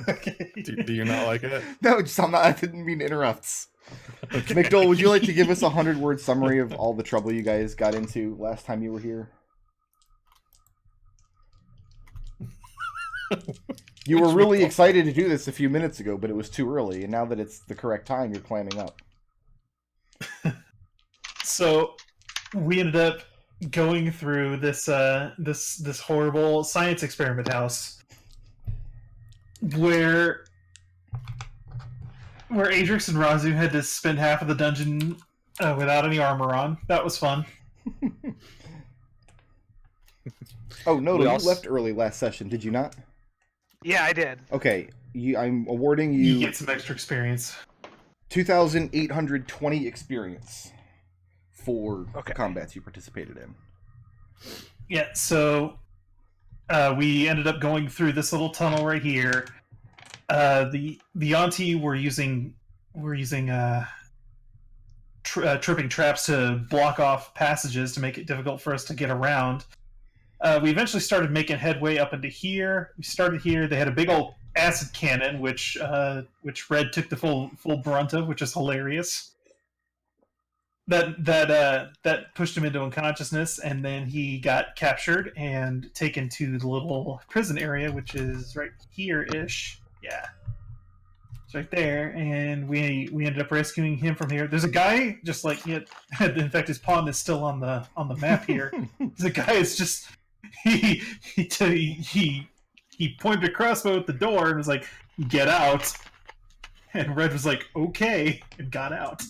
Okay. Do you not like it? No, just I didn't mean to interrupt. McDohl, would you like to give us a 100-word summary of all the trouble you guys got into last time you were here? You were really excited to do this a few minutes ago, but it was too early, and now that it's the correct time, you're clamming up. So we ended up going through this this horrible science experiment house where Adrex and Raazu had to spend half of the dungeon without any armor on. That was fun. Oh, Nodal, you left early last session, did you not? Yeah, I did. Okay, I'm awarding you... You get some extra experience. 2,820 experience for combats you participated in. Yeah, so we ended up going through this little tunnel right here. The Yuan-ti were using tripping traps to block off passages to make it difficult for us to get around. We eventually started making headway up into here. We started here. They had a big old acid cannon, which Red took the full brunt of, which is hilarious. That pushed him into unconsciousness, and then he got captured and taken to the little prison area, which is right here-ish. Yeah. It's right there, and we ended up rescuing him from here. There's a guy just like in fact his pawn is still on the map here. The guy is just he pointed a crossbow at the door and was like, "Get out!" And Red was like, "Okay," and got out.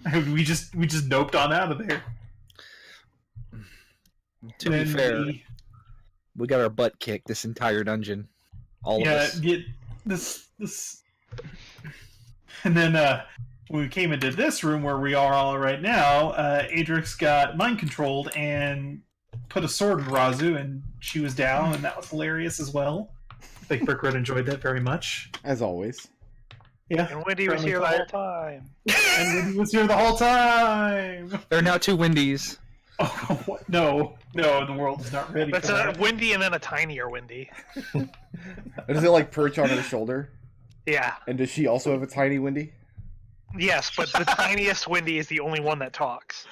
And we just noped on out of there. To be fair, we got our butt kicked this entire dungeon. All of us. Yeah, this. And then when we came into this room where we are all right now, Adrex got mind controlled and put a sword in Raazu, and she was down, and that was hilarious as well. I think Brickred enjoyed that very much. As always. Yeah. And Wendy was here the whole time. And Wendy was here the whole time! There are now two Wendy's. Oh, what? No, the world is not ready That's for a that. Wendy and then a tinier Wendy. Does it like perch on her shoulder? Yeah. And does she also have a tiny Wendy? Yes, but the tiniest Wendy is the only one that talks.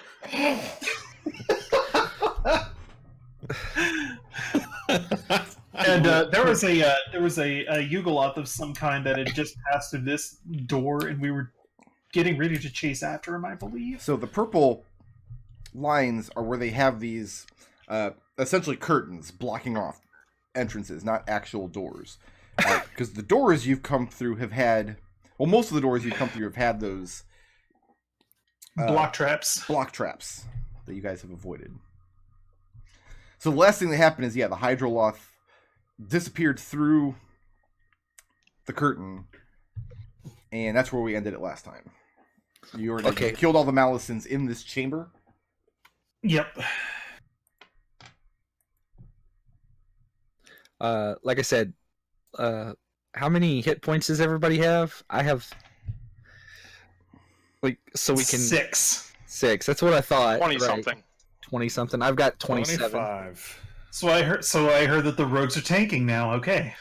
And there was a Yugoloth of some kind that had just passed through this door, and we were getting ready to chase after him, I believe. So the purple lines are where they have these essentially curtains blocking off entrances, not actual doors. Because the doors you've come through have had... Well, most of the doors you've come through have had those... block traps. Block traps that you guys have avoided. So the last thing that happened is, the Hydroloth disappeared through the curtain, and that's where we ended it last time. You already killed all the Malicens in this chamber? Yep. Like I said, how many hit points does everybody have? I have... so we can... 6. That's what I thought. 20-something. 20-something. I've got 27. 25. So I heard that the rogues are tanking now. Okay.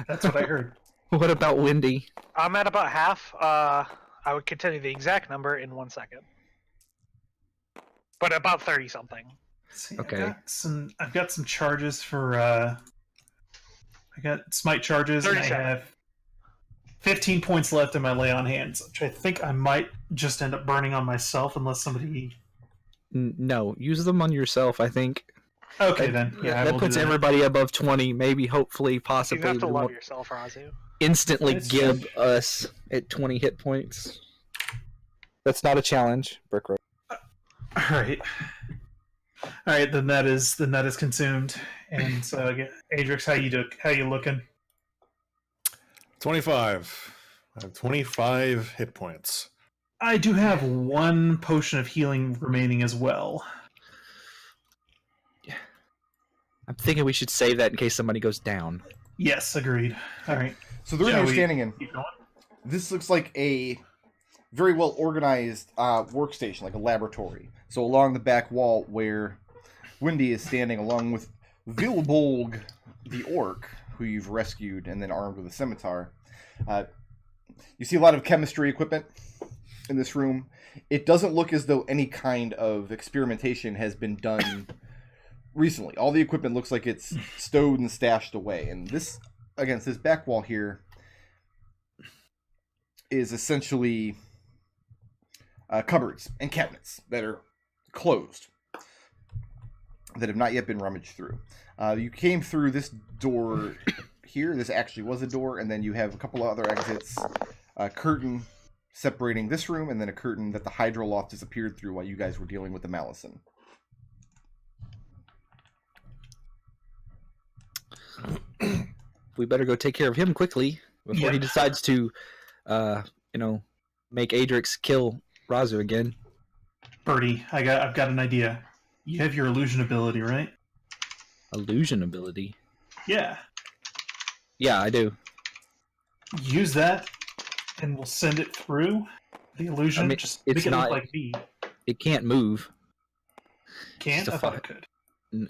That's what I heard. What about Wendy? I'm at about half. I would continue the exact number in 1 second. But about 30-something. See, Okay. I've got some charges for... I got smite charges, and I 37. have 15 points left in my lay on hands, which I think I might just end up burning on myself unless somebody... No, use them on yourself, I think. Okay, then. Yeah, that puts everybody above 20, maybe, hopefully, possibly. You have to we love won't yourself, Raazu. instantly That's give true. us at 20 hit points. That's not a challenge, Brick Road. All right, then that is consumed. And so, Adrex, how you looking? 25. I have 25 hit points. I do have 1 potion of healing remaining as well. I'm thinking we should save that in case somebody goes down. Yes, agreed. All right. So the room Shall you're we standing in, keep going? this looks like a very well organized workstation, like a laboratory. So along the back wall where Wendy is standing, along with Vilbolg, the orc, who you've rescued and then armed with a scimitar. You see a lot of chemistry equipment in this room. It doesn't look as though any kind of experimentation has been done recently. All the equipment looks like it's stowed and stashed away. And this, against this back wall here, is essentially cupboards and cabinets that are closed, that have not yet been rummaged through. You came through this door here. This actually was a door, and then you have a couple of other exits. A curtain separating this room, and then a curtain that the hydroloft disappeared through while you guys were dealing with the Malison. We better go take care of him quickly before he decides to, make Adrex kill Raazu again. Birdie, I've got an idea. You have your illusion ability, right? Illusion ability? Yeah. Yeah, I do. Use that, and we'll send it through the illusion. I mean, just it's make it not- look like me. It can't move. Can't? Just a I thought fi- it could.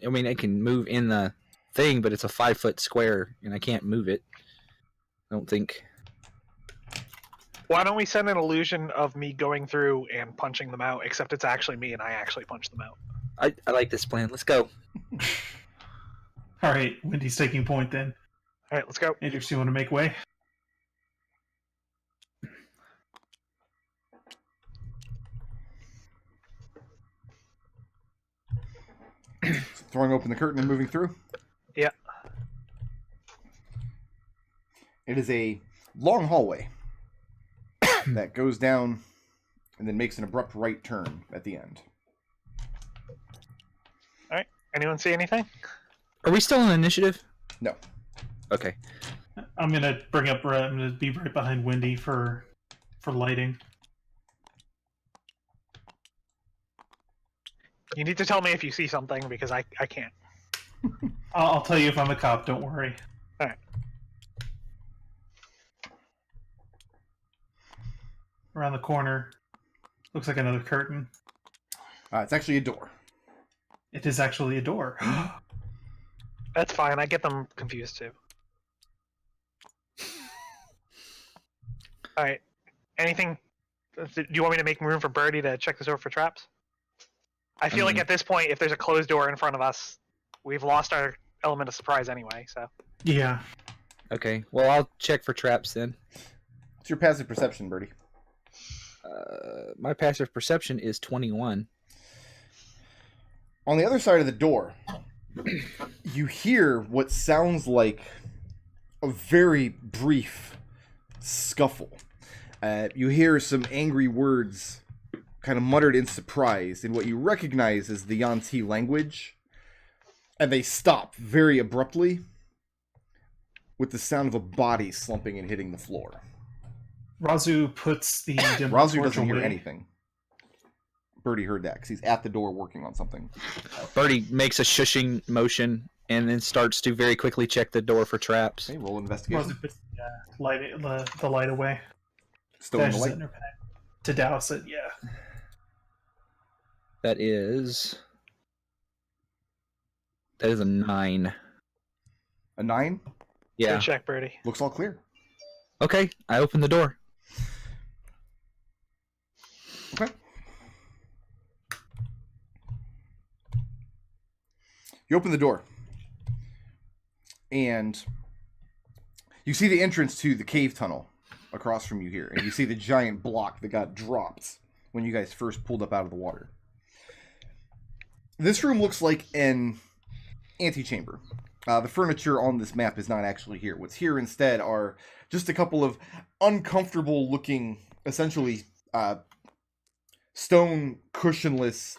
I mean, it can move in the thing, but it's a 5-foot square, and I can't move it. I don't think. Why don't we send an illusion of me going through and punching them out, except it's actually me and I actually punch them out. I like this plan. Let's go. All right, Wendy's taking point then. All right, let's go. Adrex, you want to make way? Throwing open the curtain and moving through? Yeah. It is a long hallway that goes down and then makes an abrupt right turn at the end. Anyone see anything? Are we still in initiative? No. Okay. I'm gonna be right behind Wendy for lighting. You need to tell me if you see something because I can't. I'll tell you if I'm a cop. Don't worry. All right. Around the corner, looks like another curtain. It's actually a door. It is actually a door. That's fine. I get them confused too. All right. Anything? Do you want me to make room for Birdie to check this over for traps? I feel like at this point, if there's a closed door in front of us, we've lost our element of surprise anyway. So. Yeah. Okay. Well, I'll check for traps then. What's your passive perception, Birdie? My passive perception is 21. On the other side of the door, you hear what sounds like a very brief scuffle. You hear some angry words kind of muttered in surprise in what you recognize as the Yuan-ti language. And they stop very abruptly with the sound of a body slumping and hitting the floor. Raazu puts the dim Raazu torch doesn't hear away. anything. Birdie heard that because he's at the door working on something. Birdie makes a shushing motion and then starts to very quickly check the door for traps. Okay, roll investigation. Raazu puts the light away. Stowing the Dashes it light. in her pack to douse it. Yeah. That is a 9. A 9? Yeah. Good check, Birdie. Looks all clear. Okay, I open the door. Okay. You open the door. And you see the entrance to the cave tunnel across from you here. And you see the giant block that got dropped when you guys first pulled up out of the water. This room looks like an antechamber. The furniture on this map is not actually here. What's here instead are just a couple of uncomfortable looking, essentially, stone cushionless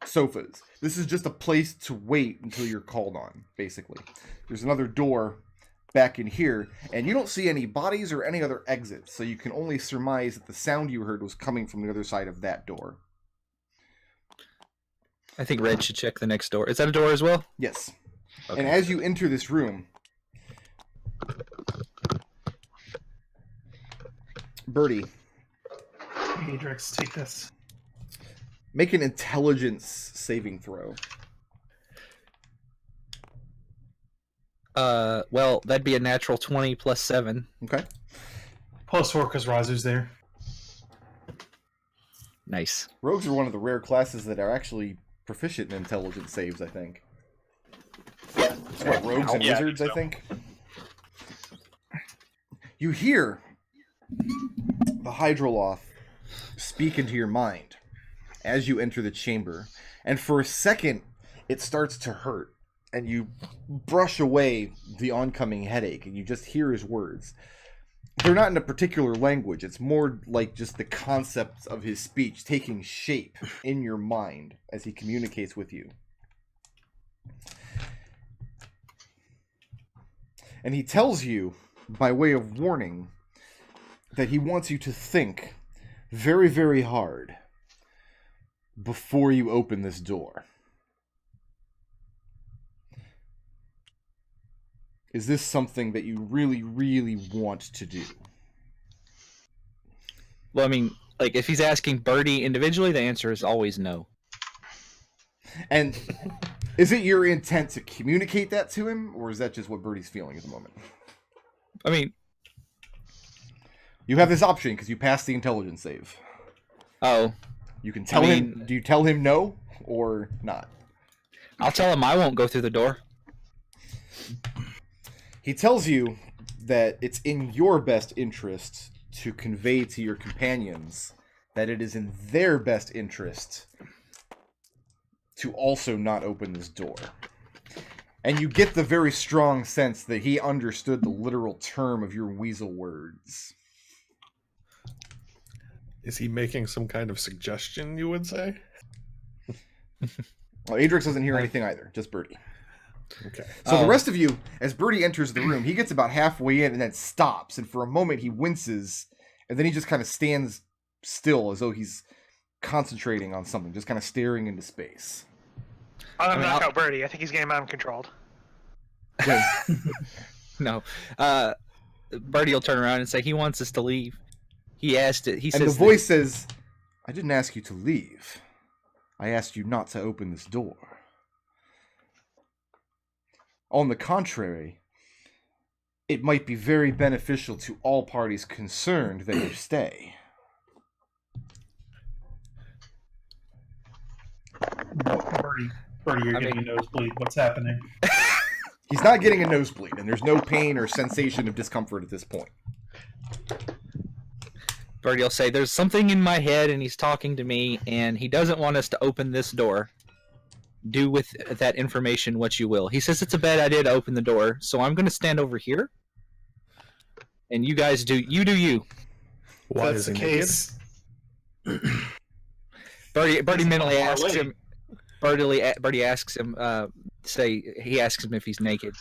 sofas. This is just a place to wait until you're called on, basically. There's another door back in here, and you don't see any bodies or any other exits, so you can only surmise that the sound you heard was coming from the other side of that door. I think Red should check the next door. Is that a door as well? Yes. Okay. And as you enter this room, Birdie, Adrex, take this. make an intelligence saving throw. Well, that'd be a natural 20 plus 7. Okay. +4 because Raazu's there. Nice. Rogues are one of the rare classes that are actually proficient in intelligence saves, I think. It's what, rogues and wizards, I think. You hear the Hydroloth speak into your mind as you enter the chamber, and for a second it starts to hurt, and you brush away the oncoming headache, and you just hear his words. They're not in a particular language, it's more like just the concepts of his speech taking shape in your mind as he communicates with you. And he tells you, by way of warning, that he wants you to think very, very hard before you open this door. Is this something that you really, really want to do? Well, I mean, like, if he's asking Birdie individually, the answer is always no. And is it your intent to communicate that to him, or is that just what Birdie's feeling at the moment? I mean... You have this option because you passed the intelligence save. Oh. You can tell him... Do you tell him no, or not? I'll tell him I won't go through the door. He tells you that it's in your best interest to convey to your companions that it is in their best interest to also not open this door. And you get the very strong sense that he understood the literal term of your weasel words. Is he making some kind of suggestion, you would say? Well, Adrex doesn't hear anything either, just Birdie. Okay. So the rest of you, as Birdie enters the room, he gets about halfway in and then stops, and for a moment he winces, and then he just kind of stands still as though he's concentrating on something, just kind of staring into space. I'm gonna knock out Birdie. I think he's getting uncontrolled. No. Birdie will turn around and say he wants us to leave. He asked it. He says, and the voice says, I didn't ask you to leave. I asked you not to open this door. On the contrary, it might be very beneficial to all parties concerned that you stay. Birdie, you're getting a nosebleed. What's happening? He's not getting a nosebleed, and there's no pain or sensation of discomfort at this point. Birdie will say, there's something in my head, and he's talking to me, and he doesn't want us to open this door. Do with that information what you will. He says it's a bad idea to open the door, so I'm going to stand over here, and you guys do you. Why That's is the he case. Birdie mentally far asks away. him. Birdie asks him. He asks him if he's naked.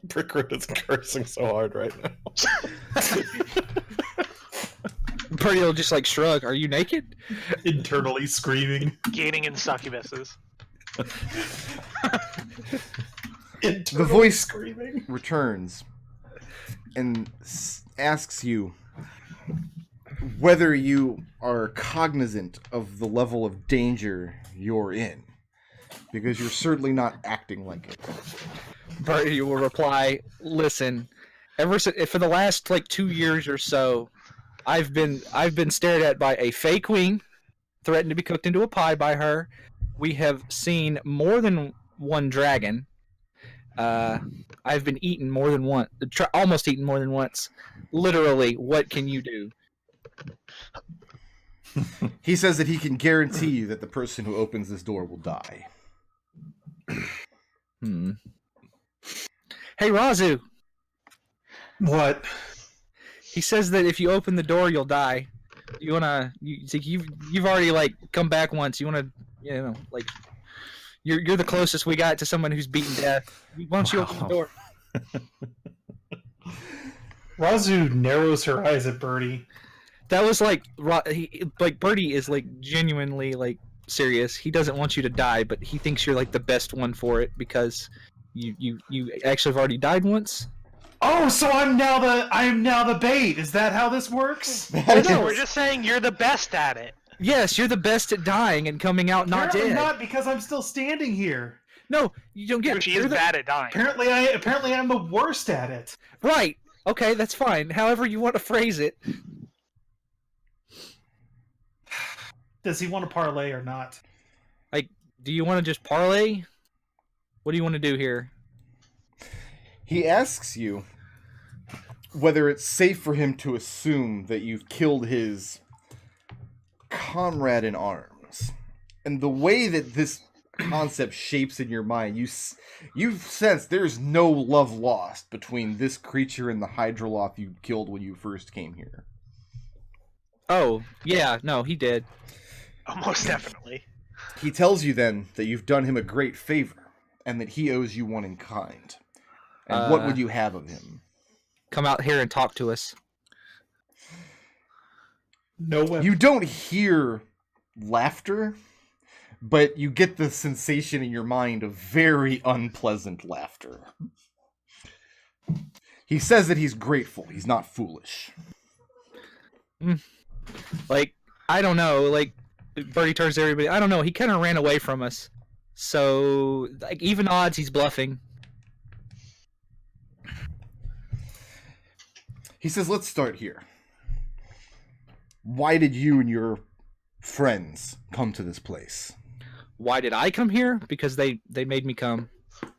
Brickroot is cursing so hard right now. Birdie will just like shrug. Are you naked? Internally screaming. Gaining in succubuses. The voice returns and asks you whether you are cognizant of the level of danger you're in, because you're certainly not acting like it. Birdie will reply, listen, for the last like 2 years or so, I've been stared at by a fey queen, threatened to be cooked into a pie by her. We have seen more than one dragon. I've been eaten more than once, almost eaten more than once. Literally, what can you do? He says that he can guarantee you that the person who opens this door will die. Hey, Raazu. What? He says that if you open the door, you'll die. You've already like come back once. You wanna, like, you're the closest we got to someone who's beaten death. Why don't you open the door? Raazu narrows her eyes at Birdie. That was like Birdie is like genuinely like serious. He doesn't want you to die, but he thinks you're like the best one for it because you actually have already died once. Oh, so I'm now the bait. Is that how this works? No, we're just saying you're the best at it. Yes, you're the best at dying and coming out not Apparently dead. not, because I'm still standing here. No, you don't get. She is bad at dying. Apparently I'm the worst at it. Right. Okay, that's fine. However you want to phrase it. Does he want to parlay or not? Like, do you want to just parlay? What do you want to do here? He asks you whether it's safe for him to assume that you've killed his comrade in arms. And the way that this concept shapes in your mind, you sense there's no love lost between this creature and the Hydroloth you killed when you first came here. Oh, yeah, no, he did. Most definitely. He tells you then that you've done him a great favor, and that he owes you one in kind. And what would you have of him? Come out here and talk to us. No weapon. You don't hear laughter, but you get the sensation in your mind of very unpleasant laughter. He says that he's grateful. He's not foolish. Like, I don't know. Like, Birdie turns to everybody. I don't know. He kind of ran away from us. So, like, even odds, he's bluffing. He says, let's start here. Why did you and your friends come to this place? Why did I come here? Because they made me come.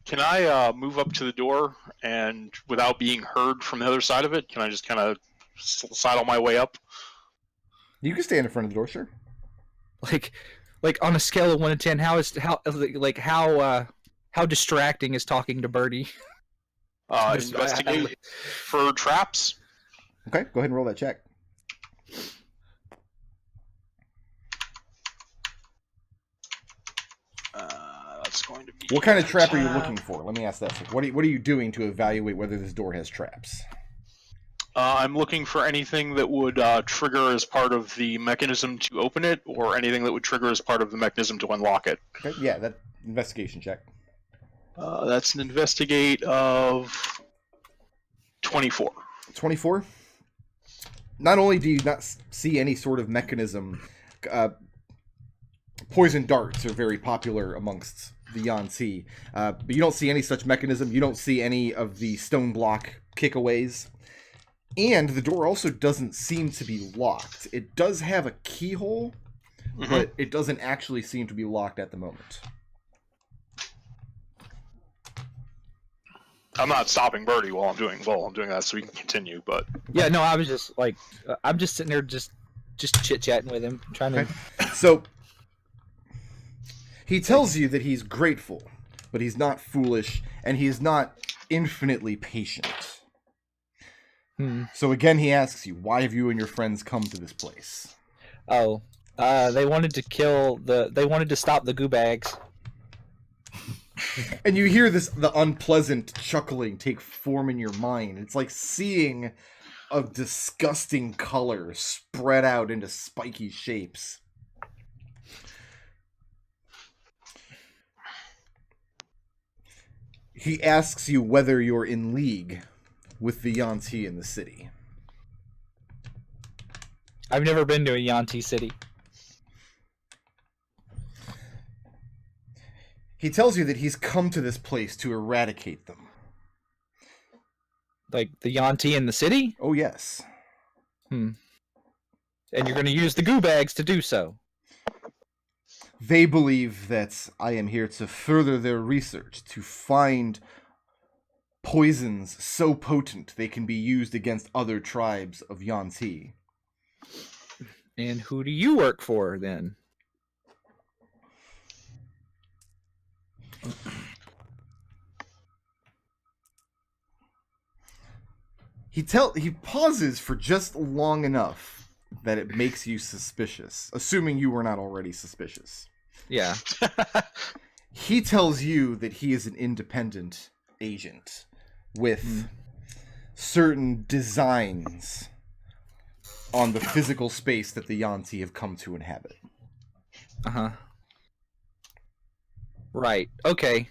Can I move up to the door and, without being heard from the other side of it, can I just kind of sidle my way up? You can stand in front of the door, sure. Like on a scale of 1 to 10, how distracting is talking to Birdie? Investigate for traps. Okay, go ahead and roll that check. That's going to be. What kind of trap are you looking for? Let me ask that. What are you doing to evaluate whether this door has traps? I'm looking for anything that would trigger as part of the mechanism to open it, or anything that would trigger as part of the mechanism to unlock it. Okay, yeah, that investigation check. That's an investigate of 24. 24? Not only do you not see any sort of mechanism, poison darts are very popular amongst the Yuan-ti, but you don't see any such mechanism. You don't see any of the stone block kickaways. And the door also doesn't seem to be locked. It does have a keyhole, but it doesn't actually seem to be locked at the moment. I'm not stopping Birdie while I'm doing that, so we can continue. But Yeah, no, I was just like, I'm just sitting there just chit-chatting with him, trying to... Okay. So, he tells you that he's grateful, but he's not foolish, and he is not infinitely patient. So again, he asks you, why have you and your friends come to this place? Oh, they wanted to they wanted to stop the goo bags. And you hear the unpleasant chuckling take form in your mind. It's like seeing a disgusting color spread out into spiky shapes. He asks you whether you're in league with the Yuan-ti in the city. I've never been to a Yuan-ti city. He tells you that he's come to this place to eradicate them. Like, the Yuan-ti in the city? Oh, yes. And you're going to use the goo bags to do so. They believe that I am here to further their research, to find poisons so potent they can be used against other tribes of Yuan-ti. And who do you work for, then? He pauses for just long enough that it makes you suspicious, assuming you were not already suspicious. Yeah. He tells you that he is an independent agent with certain designs on the physical space that the Yuan-ti have come to inhabit. Uh-huh. Right. Okay.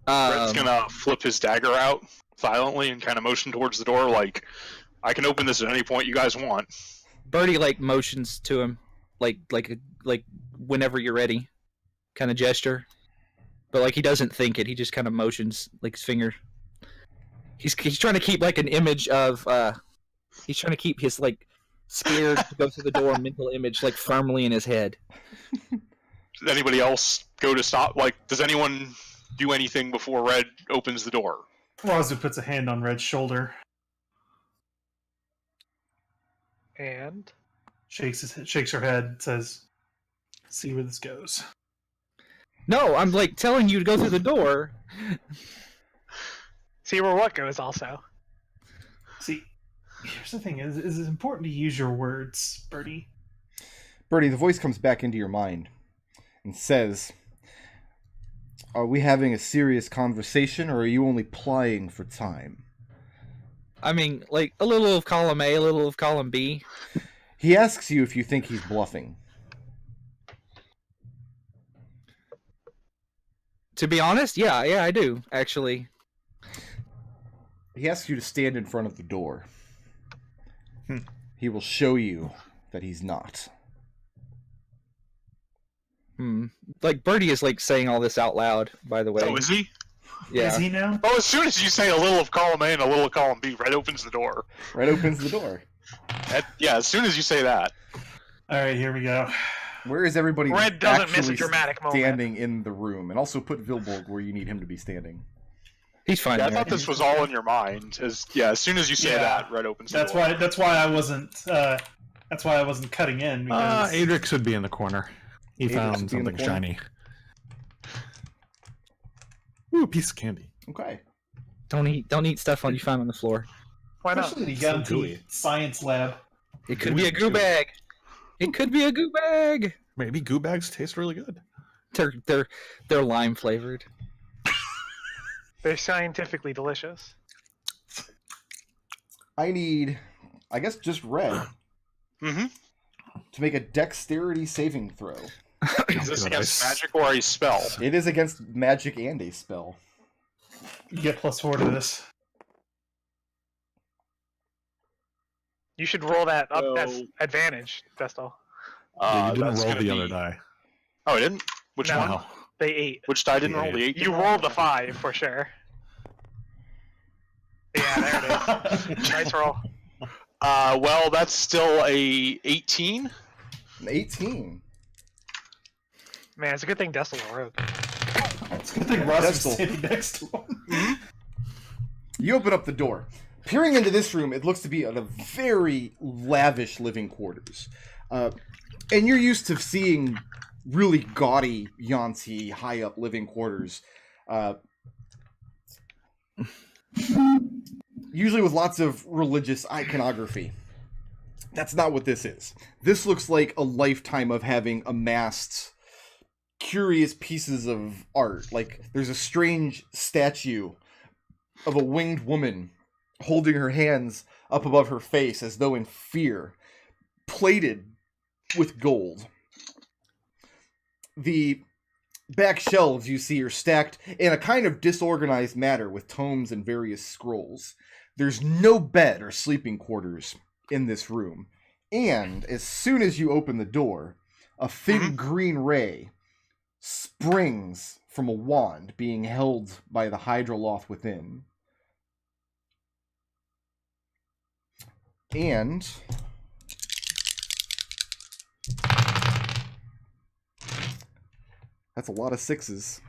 Brett's gonna flip his dagger out violently and kind of motion towards the door, like, I can open this at any point you guys want. Birdie, like, motions to him. like whenever you're ready, kind of gesture. But like he doesn't think it. He just kind of motions like his finger. He's trying to keep like an image of. He's trying to keep his like scared to go through the door mental image like firmly in his head. Does anybody else go to stop? Like, does anyone do anything before Red opens the door? Raazu puts a hand on Red's shoulder, And shakes her head, says, "See where this goes." No, I'm like telling you to go through the door. see where what goes also. See, here's the thing: is it's important to use your words, Birdie. Birdie, the voice comes back into your mind and says, "Are we having a serious conversation, or are you only plying for time?" I mean, like a little of column A, a little of column B. He asks you if you think he's bluffing. To be honest, yeah, I do actually. He asks you to stand in front of the door. He will show you that he's not. Like Birdie is like saying all this out loud. By the way, Oh, is he? yeah. Is he now? Oh, as soon as you say a little of column A and a little of column B, Red opens the door. Red opens the door. Yeah, as soon as you say that. All right, here we go. Where is everybody Red doesn't miss a actually dramatic moment. standing in the room? And also put Vilborg where you need him to be standing. He's fine. Yeah, I there. thought this was all in your mind. As soon as you say Yeah. that, Red opens the door. That's why I wasn't. That's why I wasn't cutting in. Because Adrex would be in the corner. He Adrex found would be in the something corner. shiny. Ooh, a piece of candy. Okay. Don't eat stuff you find on the floor. Why not? especially the So Yuan-ti gooey. science lab. It could be a goo bag. It could be a goo bag. Maybe goo bags taste really good. They're lime flavored. They're scientifically delicious. I need, I guess, just Red Mm-hmm. to make a dexterity saving throw. Is this Good against ice. magic or a spell? It is against magic and a spell. You get +4 to this. You should roll that up. So- That's advantage, Destil. Yeah, you didn't That's roll gonna the be- other die. Oh, I didn't? Which No. one? Wow. They 8. Which die didn't roll? The 8? You rolled the 5 for sure. Yeah, there it is. Nice roll. Well, that's still a 18. An 18. Man, it's a good thing Destil's a rogue. It's a good thing Ross is Destil. standing next to him. You open up the door. Peering into this room, it looks to be a very lavish living quarters. And you're used to seeing really gaudy Yuan-ti high-up living quarters. Usually with lots of religious iconography. That's not what this is. This looks like a lifetime of having amassed curious pieces of art. Like, there's a strange statue of a winged woman holding her hands up above her face as though in fear, plated with gold. The back shelves you see are stacked in a kind of disorganized manner with tomes and various scrolls. There's no bed or sleeping quarters in this room. And as soon as you open the door, a thin green ray springs from a wand being held by the Hydroloth within. And that's a lot of 6s.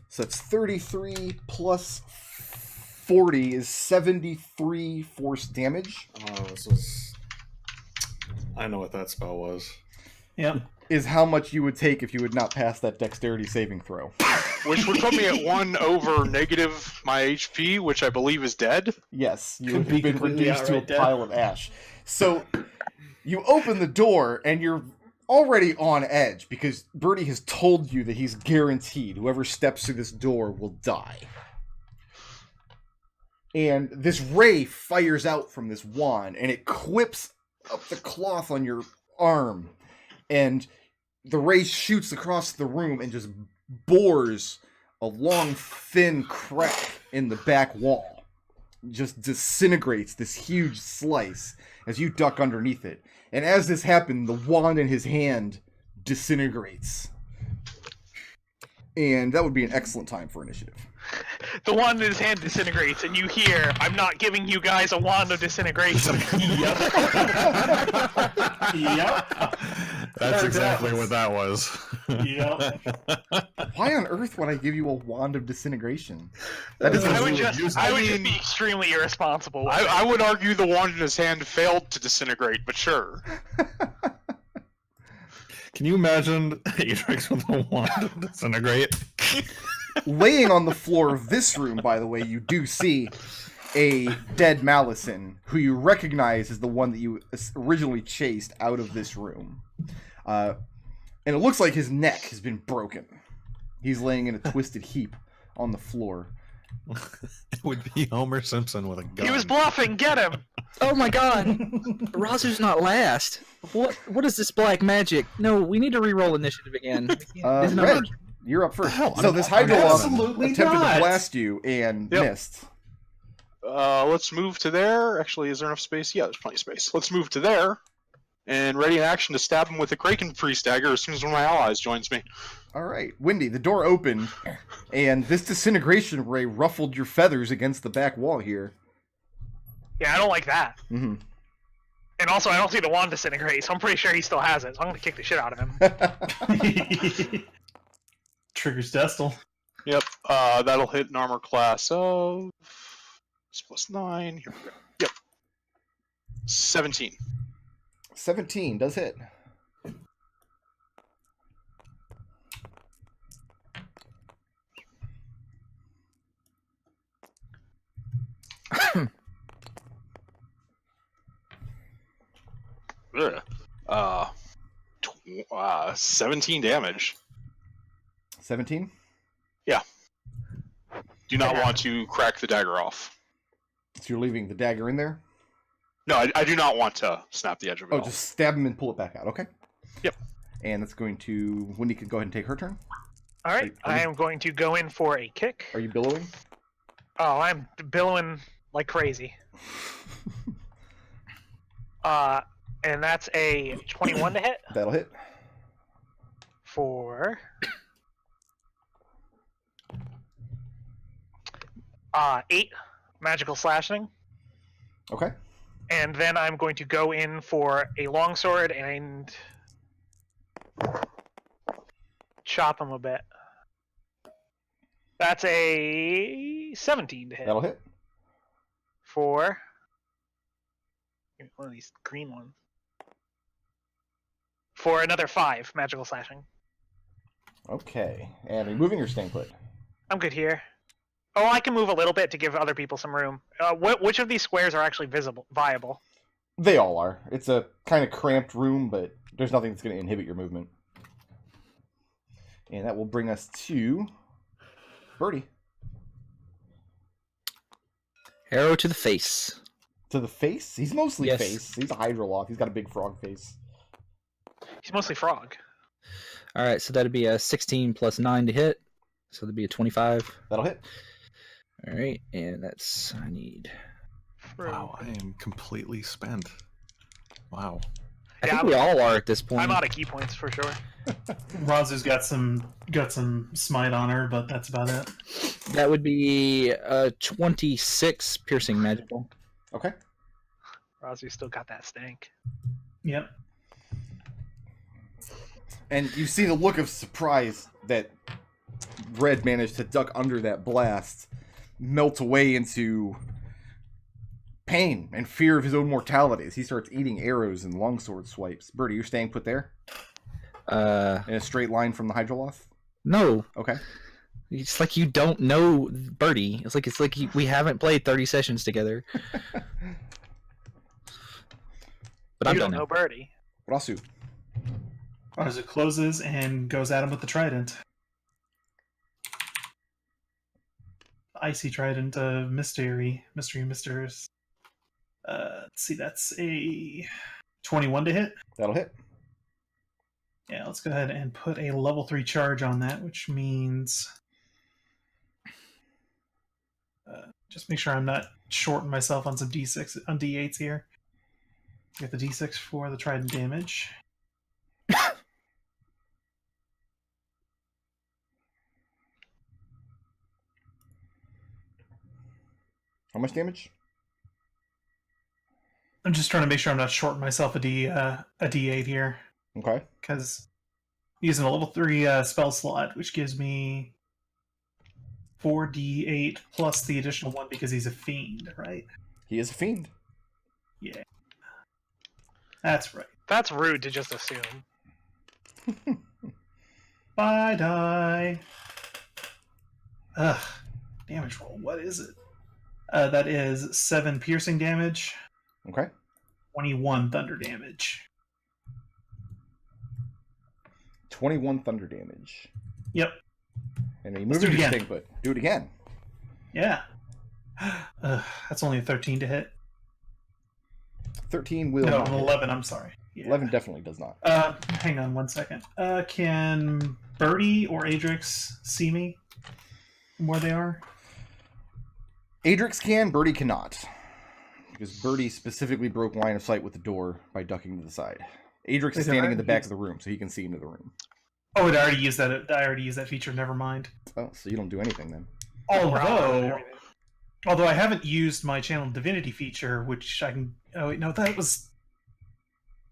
So it's 33 plus 40 is 73 force damage. Oh, this was. I know what that spell was. Yep. Is how much you would take if you would not pass that dexterity saving throw. Which would put me at 1 over negative my HP, which I believe is dead. Yes, you Could have be been completely reduced to a outright dead. pile of ash. So you open the door and you're already on edge because Birdie has told you that he's guaranteed whoever steps through this door will die. And this ray fires out from this wand and it quips up the cloth on your arm. And the ray shoots across the room and just bores a long, thin crack in the back wall just disintegrates this huge slice as you duck underneath it. And as this happened, the wand in his hand disintegrates. And that would be an excellent time for initiative. The wand in his hand disintegrates, and you hear, "I'm not giving you guys a wand of disintegration." Yep. That's exactly what that was. Yep. Why on earth would I give you a wand of disintegration? That is I would really just be extremely irresponsible. with it. I would argue the wand in his hand failed to disintegrate, but sure. Can you imagine Adrex with a wand to disintegrate? Laying on the floor of this room, by the way, you do see a dead Malison, who you recognize as the one that you originally chased out of this room. And it looks like his neck has been broken. He's laying in a twisted heap on the floor. It would be Homer Simpson with a gun. He was bluffing. Get him. Oh my god! Raazu's not last. What is this black magic? No, we need to re-roll initiative again. There's no- Red, you're up first. hell? So this Hydroloth Absolutely attempted not. to blast you and Yep. missed. Let's move to there. Actually, is there enough space? Yeah, there's plenty of space. Let's move to there. And ready in action to stab him with a Kraken Priest dagger as soon as one of my allies joins me. All right, Windy, the door opened, and this disintegration ray ruffled your feathers against the back wall here. Yeah, I don't like that. Mm-hmm. And also, I don't see the wand disintegrate, so I'm pretty sure he still has it. So I'm gonna kick the shit out of him. Triggers Destil. Yep, that'll hit an armor class of +9. Here we go. Yep. 17. 17 does hit. Ugh. 17 damage. 17? Do not want to crack the dagger off. So you're leaving the dagger in there? No, I do not want to snap the edge of it Oh, off. just stab him and pull it back out. Okay. Yep. And that's going to... Wendy can go ahead and take her turn. All right, I am going to go in for a kick. Are you billowing? Oh, I'm billowing like crazy. And that's a 21 to hit That'll hit. for 8 magical slashing. Okay. And then I'm going to go in for a longsword and chop him a bit. That's a 17 to hit. That'll hit. For one of these green ones. For another 5 magical slashing. Okay. And removing your staying put. I'm good here. Oh, I can move a little bit to give other people some room. Which of these squares are actually viable? They all are. It's a kind of cramped room, but there's nothing that's going to inhibit your movement. And that will bring us to Birdie. Arrow to the face. To the face? He's mostly Yes. face. He's a Hydroloth. He's got a big frog face. He's mostly frog. All right, so that'd be a 16 plus 9 to hit. So that'd be a 25. That'll hit. All right, and that's I need. Wow, I am completely spent. Wow. I Yeah, think we all are at this point. I'm out of key points for sure. Raazu's got some smite on her, but that's about it. That would be 26 piercing magical. Okay. Raazu still got that stank. Yep. And you see the look of surprise that Red managed to duck under that blast melt away into pain and fear of his own mortality as he starts eating arrows and longsword swipes. Birdie, you're staying put there? In a straight line from the Hydroloth? No. Okay. It's like you don't know Birdie. It's like we haven't played 30 sessions together. But I'm You done don't now. know Birdie. Raazu. Raazu closes and goes at him with the trident. Icy trident of mystery misters. Let's see, that's a 21 to hit. That'll hit. Yeah, let's go ahead and put a level 3 charge on that, which means Just make sure I'm not shorting myself on some D8s here. Get the D6 for the trident damage. How much damage? I'm just trying to make sure I'm not shorting myself a D8 here. Okay. Because using a level 3 spell slot, which gives me 4d8 plus the additional 1 because he's a fiend, right? He is a fiend. Yeah. That's right. That's rude to just assume. Bye, die. Ugh. Damage roll. What is it? That is 7 piercing damage. Okay. 21 thunder damage. 21 thunder damage. Yep. And he Let's moved do it his again. thing, but do it again. Yeah. That's only a 13 to hit. 13 will No, not an hit. 11, I'm sorry. Yeah. 11 definitely does not. Hang on one second. Can Birdie or Adrex see me from where they are? Adrex can, Birdie cannot. Because Birdie specifically broke line of sight with the door by ducking to the side. Adrex is standing in the back of the room, so he can see into the room. Oh, I already used that feature. Never mind. Oh, so you don't do anything then. Although I haven't used my channel divinity feature, which I can. Oh wait, no, that was.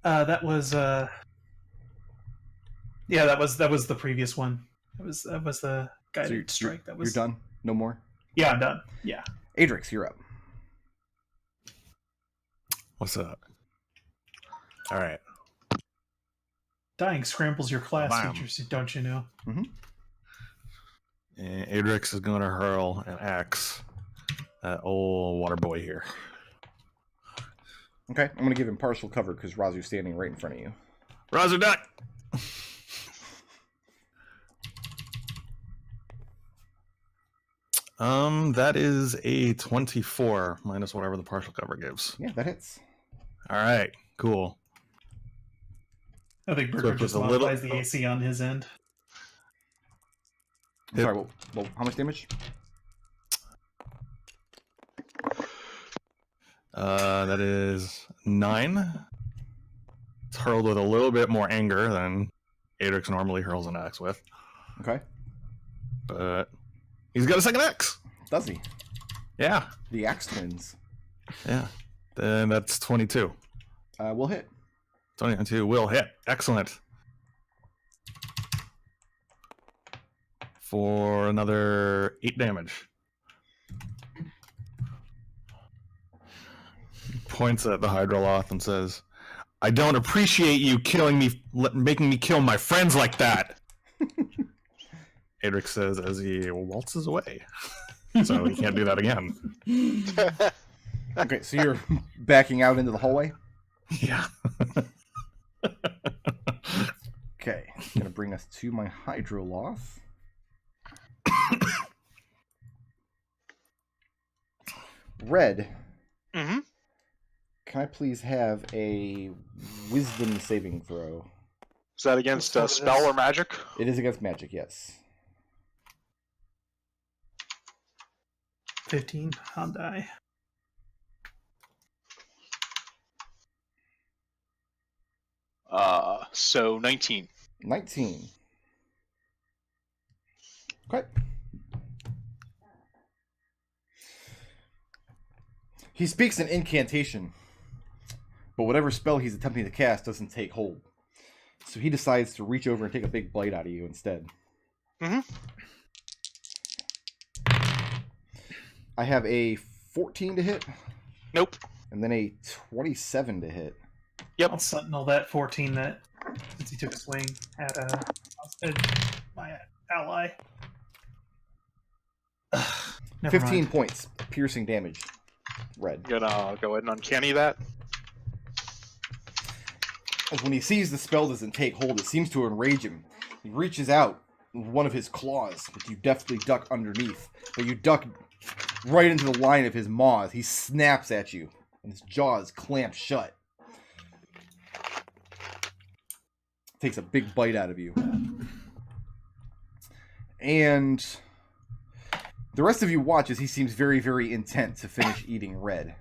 Yeah, that was the previous one. That was the guided strike. That was. You're done. No more. Yeah, I'm done. Yeah. Adrex, you're up. What's up? All right. Dying scrambles your class Bam. features, don't you know? And Adrex is going to hurl an axe at old water boy here. Okay, I'm going to give him partial cover because Raazu's standing right in front of you. Raazu, duck! That is a 24 minus whatever the partial cover gives. Yeah, that hits. All right, cool. I think So Burger if just it's a little- modifies the AC on his end. I'm sorry, well, how much damage? That is 9. It's hurled with a little bit more anger than Adrex normally hurls an axe with. Okay. But he's got a second axe. Does he? Yeah. The Axe Twins. Yeah. Then that's 22. Will hit. 22 will hit. Excellent. For another 8 damage. Points at the Hydroloth and says, I don't appreciate you killing me, making me kill my friends like that. Adrex says as he waltzes away. So he can't do that again. Okay, so you're backing out into the hallway? Yeah. Okay, gonna bring us to my Hydroloth. Red, Mm-hmm. can I please have a Wisdom saving throw? Is that against Let's a go to spell this. or magic? It is against magic, yes. 15 on die. So 19. 19. Okay. He speaks an incantation, but whatever spell he's attempting to cast doesn't take hold. So he decides to reach over and take a big bite out of you instead. Mm-hmm. I have a 14 to hit, Nope. and then a 27 to hit. Yep. I'll sentinel that 14 that, since he took a swing at my ally. Never 15 mind. points, piercing damage. Red. Gonna go ahead and uncanny that. As when he sees the spell doesn't take hold, it seems to enrage him. He reaches out with one of his claws, but you deftly duck underneath. But you duck right into the line of his maws. He snaps at you, and his jaws clamp shut. Takes a big bite out of you. And The rest of you watch as he seems very, very intent to finish eating Red.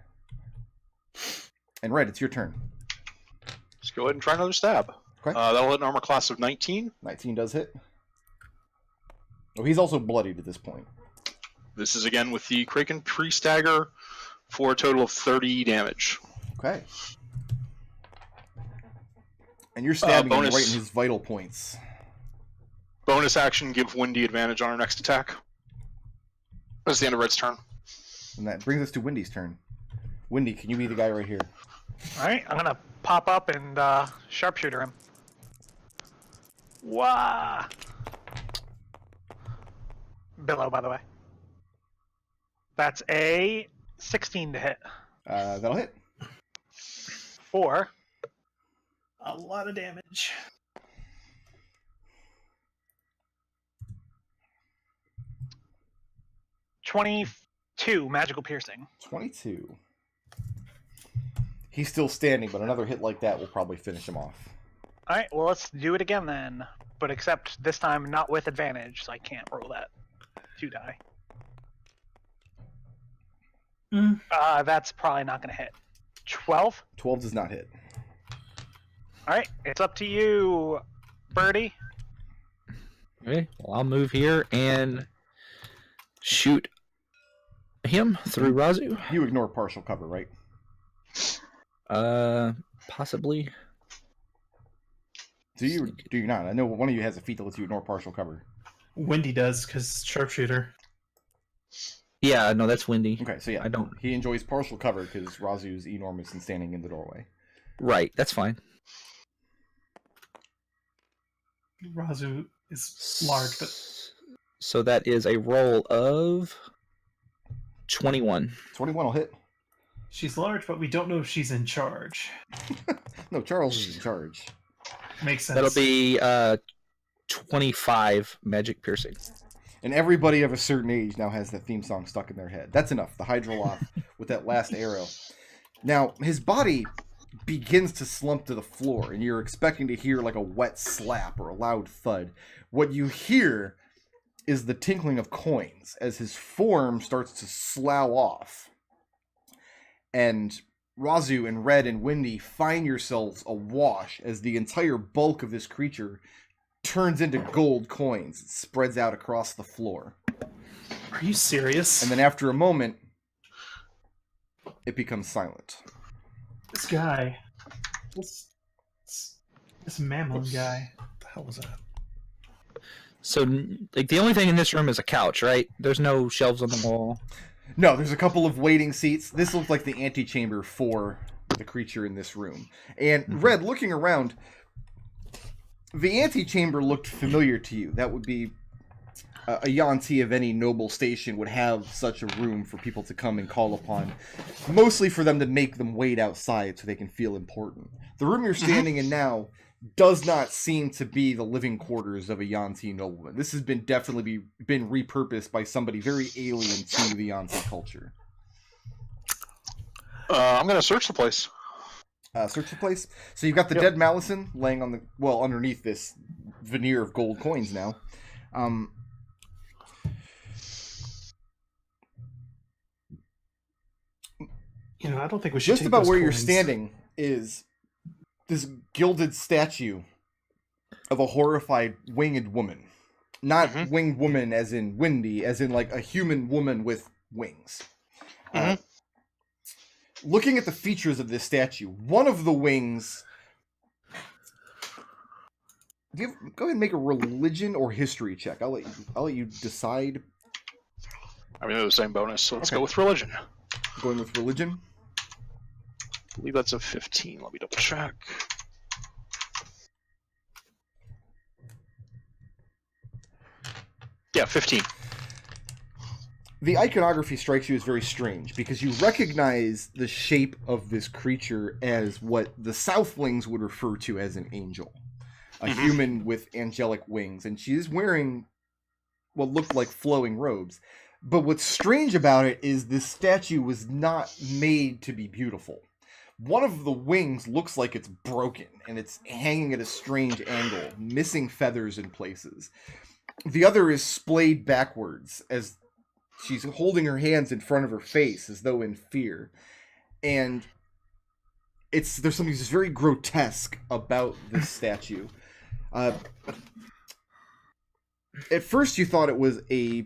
And Red, it's your turn. Let's go ahead and try another stab. Okay. That'll hit an armor class of 19. 19 does hit. Oh, he's also bloodied at this point. This is again with the Kraken pre-stagger for a total of 30 damage. Okay. And you're stabbing him bonus. right in his vital points. Bonus action, give Windy advantage on her next attack. That's the end of Red's turn. And that brings us to Windy's turn. Windy, can you be the guy right here? Alright, I'm gonna pop up and sharpshooter him. Wah! Billow, by the way. That's a 16 to hit. That'll hit. 4. A lot of damage. $22 magical piercing. 22. He's still standing, but another hit like that will probably finish him off. Alright, well let's do it again then. But except this time not with advantage, so I can't roll that 2 die. That's probably not gonna hit. 12? 12 does not hit. Alright, it's up to you, Birdie. Okay, well, I'll move here and shoot him through Raazu. You ignore partial cover, right? Possibly. Do you not? I know one of you has a feat that lets you ignore partial cover. Windy does, because sharpshooter. Yeah, no, that's Windy. Okay, so yeah, I don't. He enjoys partial cover because Raazu's enormous and standing in the doorway. Right, that's fine. Raazu is large, but So that is a roll of 21. 21 will hit. she's large, but we don't know if she's in charge. No, Charles is in charge. Makes sense. That'll be 25 magic piercing. And everybody of a certain age now has the theme song stuck in their head. That's enough. The Hydroloth with that last arrow. Now, his body begins to slump to the floor, and you're expecting to hear like a wet slap or a loud thud. What you hear is the tinkling of coins as his form starts to slough off. And Raazu and Red and Windy find yourselves awash as the entire bulk of this creature turns into gold coins. It spreads out across the floor. Are you serious? And then after a moment, it becomes silent. This guy, this Mammon guy. What the hell was that? So, like, the only thing in this room is a couch, right? There's no shelves on the wall. No, there's a couple of waiting seats. This looks like the antechamber for the creature in this room. And Red, looking around, the antechamber looked familiar to you. That would be a Yuan-ti of any noble station would have such a room for people to come and call upon. Mostly for them to make them wait outside so they can feel important. The room you're standing in now does not seem to be the living quarters of a Yuan-ti nobleman. This has been definitely been repurposed by somebody very alien to the Yuan-ti culture. I'm going to search the place. Search the place. So you've got the dead Malison laying on the underneath this veneer of gold coins now. I don't think we should. Just take about those where you're coins. standing is this gilded statue of a horrified winged woman. Not winged woman as in Windy, as in like a human woman with wings. Looking at the features of this statue, one of the wings... Go ahead and make a religion or history check. I'll let you decide. I mean, they're the same bonus, so let's go with religion. Going with religion. I believe that's a 15. Let me double check. Yeah, 15. The iconography strikes you as very strange because you recognize the shape of this creature as what the Southwings would refer to as an angel. A human with angelic wings. And she is wearing what looked like flowing robes. But what's strange about it is this statue was not made to be beautiful. One of the wings looks like it's broken, and it's hanging at a strange angle, missing feathers in places. The other is splayed backwards, as She's holding her hands in front of her face as though in fear. And there's something just very grotesque about this statue. At first you thought it was a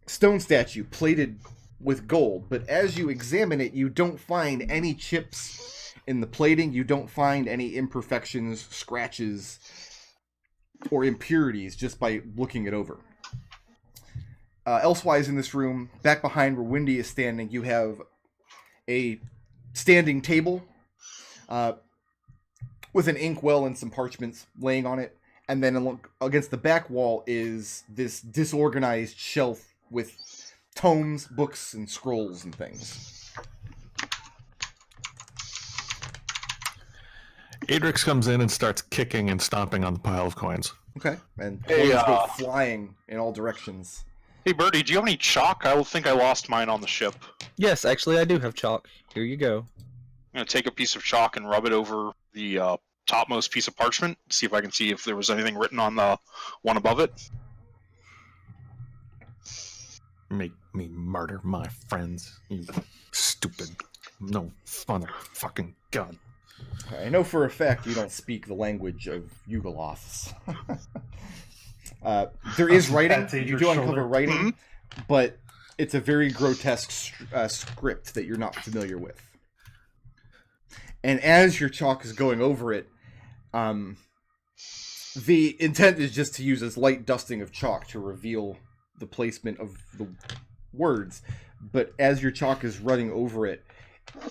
stone statue plated with gold, but as you examine it, you don't find any chips in the plating, you don't find any imperfections, scratches, or impurities just by looking it over. Elsewise in this room, back behind where Windy is standing, you have a standing table with an inkwell and some parchments laying on it. And then against the back wall is this disorganized shelf with tomes, books, and scrolls and things. Adrex comes in and starts kicking and stomping on the pile of coins. Okay. And Hey, coins go flying in all directions. Hey, Birdie, do you have any chalk? I think I lost mine on the ship. Yes, actually, I do have chalk. Here you go. I'm going to take a piece of chalk and rub it over the topmost piece of parchment, see if I can see if there was anything written on the one above it. Make me murder my friends, you stupid, no fucking god. I know for a fact you don't speak the language of Yugoloths. There is writing. You do uncover writing, but it's a very grotesque script that you're not familiar with. And as your chalk is going over it, the intent is just to use as light dusting of chalk to reveal the placement of the words. But as your chalk is running over it,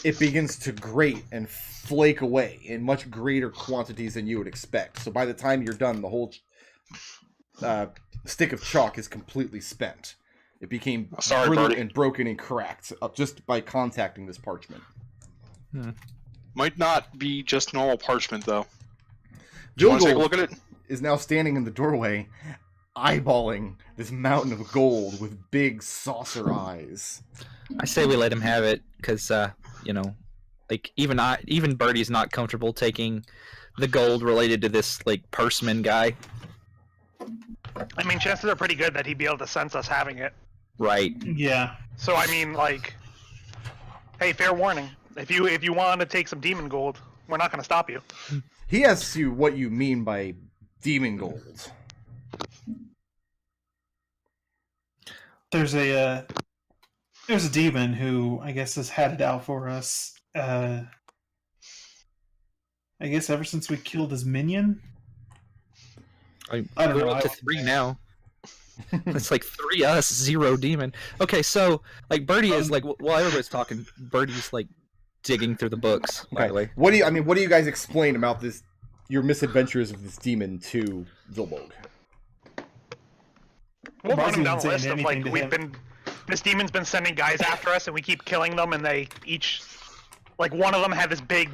it begins to grate and flake away in much greater quantities than you would expect. So by the time you're done, the whole stick of chalk is completely spent. It became brittle and broken and cracked just by contacting this parchment. Might not be just normal parchment, though. Do you want to take a look at it? Is now standing in the doorway, eyeballing this mountain of gold with big saucer eyes. I say we let him have it, because, like, even Birdie's not comfortable taking the gold related to this, like, purseman guy. I mean, chances are pretty good that he'd be able to sense us having it. Right. Yeah. So, I mean, like, hey, fair warning. If you want to take some demon gold, we're not going to stop you. He asks you what you mean by demon gold. There's a demon who I guess has had it out for us. I guess ever since we killed his minion. I don't know. We're up to 3 now. It's like 3 us, 0 demon. Okay, so like Birdie is like while everybody's talking, Birdie's like digging through the books. By the way, what do you guys explain about this? Your misadventures of this demon to Zilbog? We'll run him down Wasn't the list saying of like anything to him. this demon's been sending guys after us, and we keep killing them, and they each, like, one of them had this big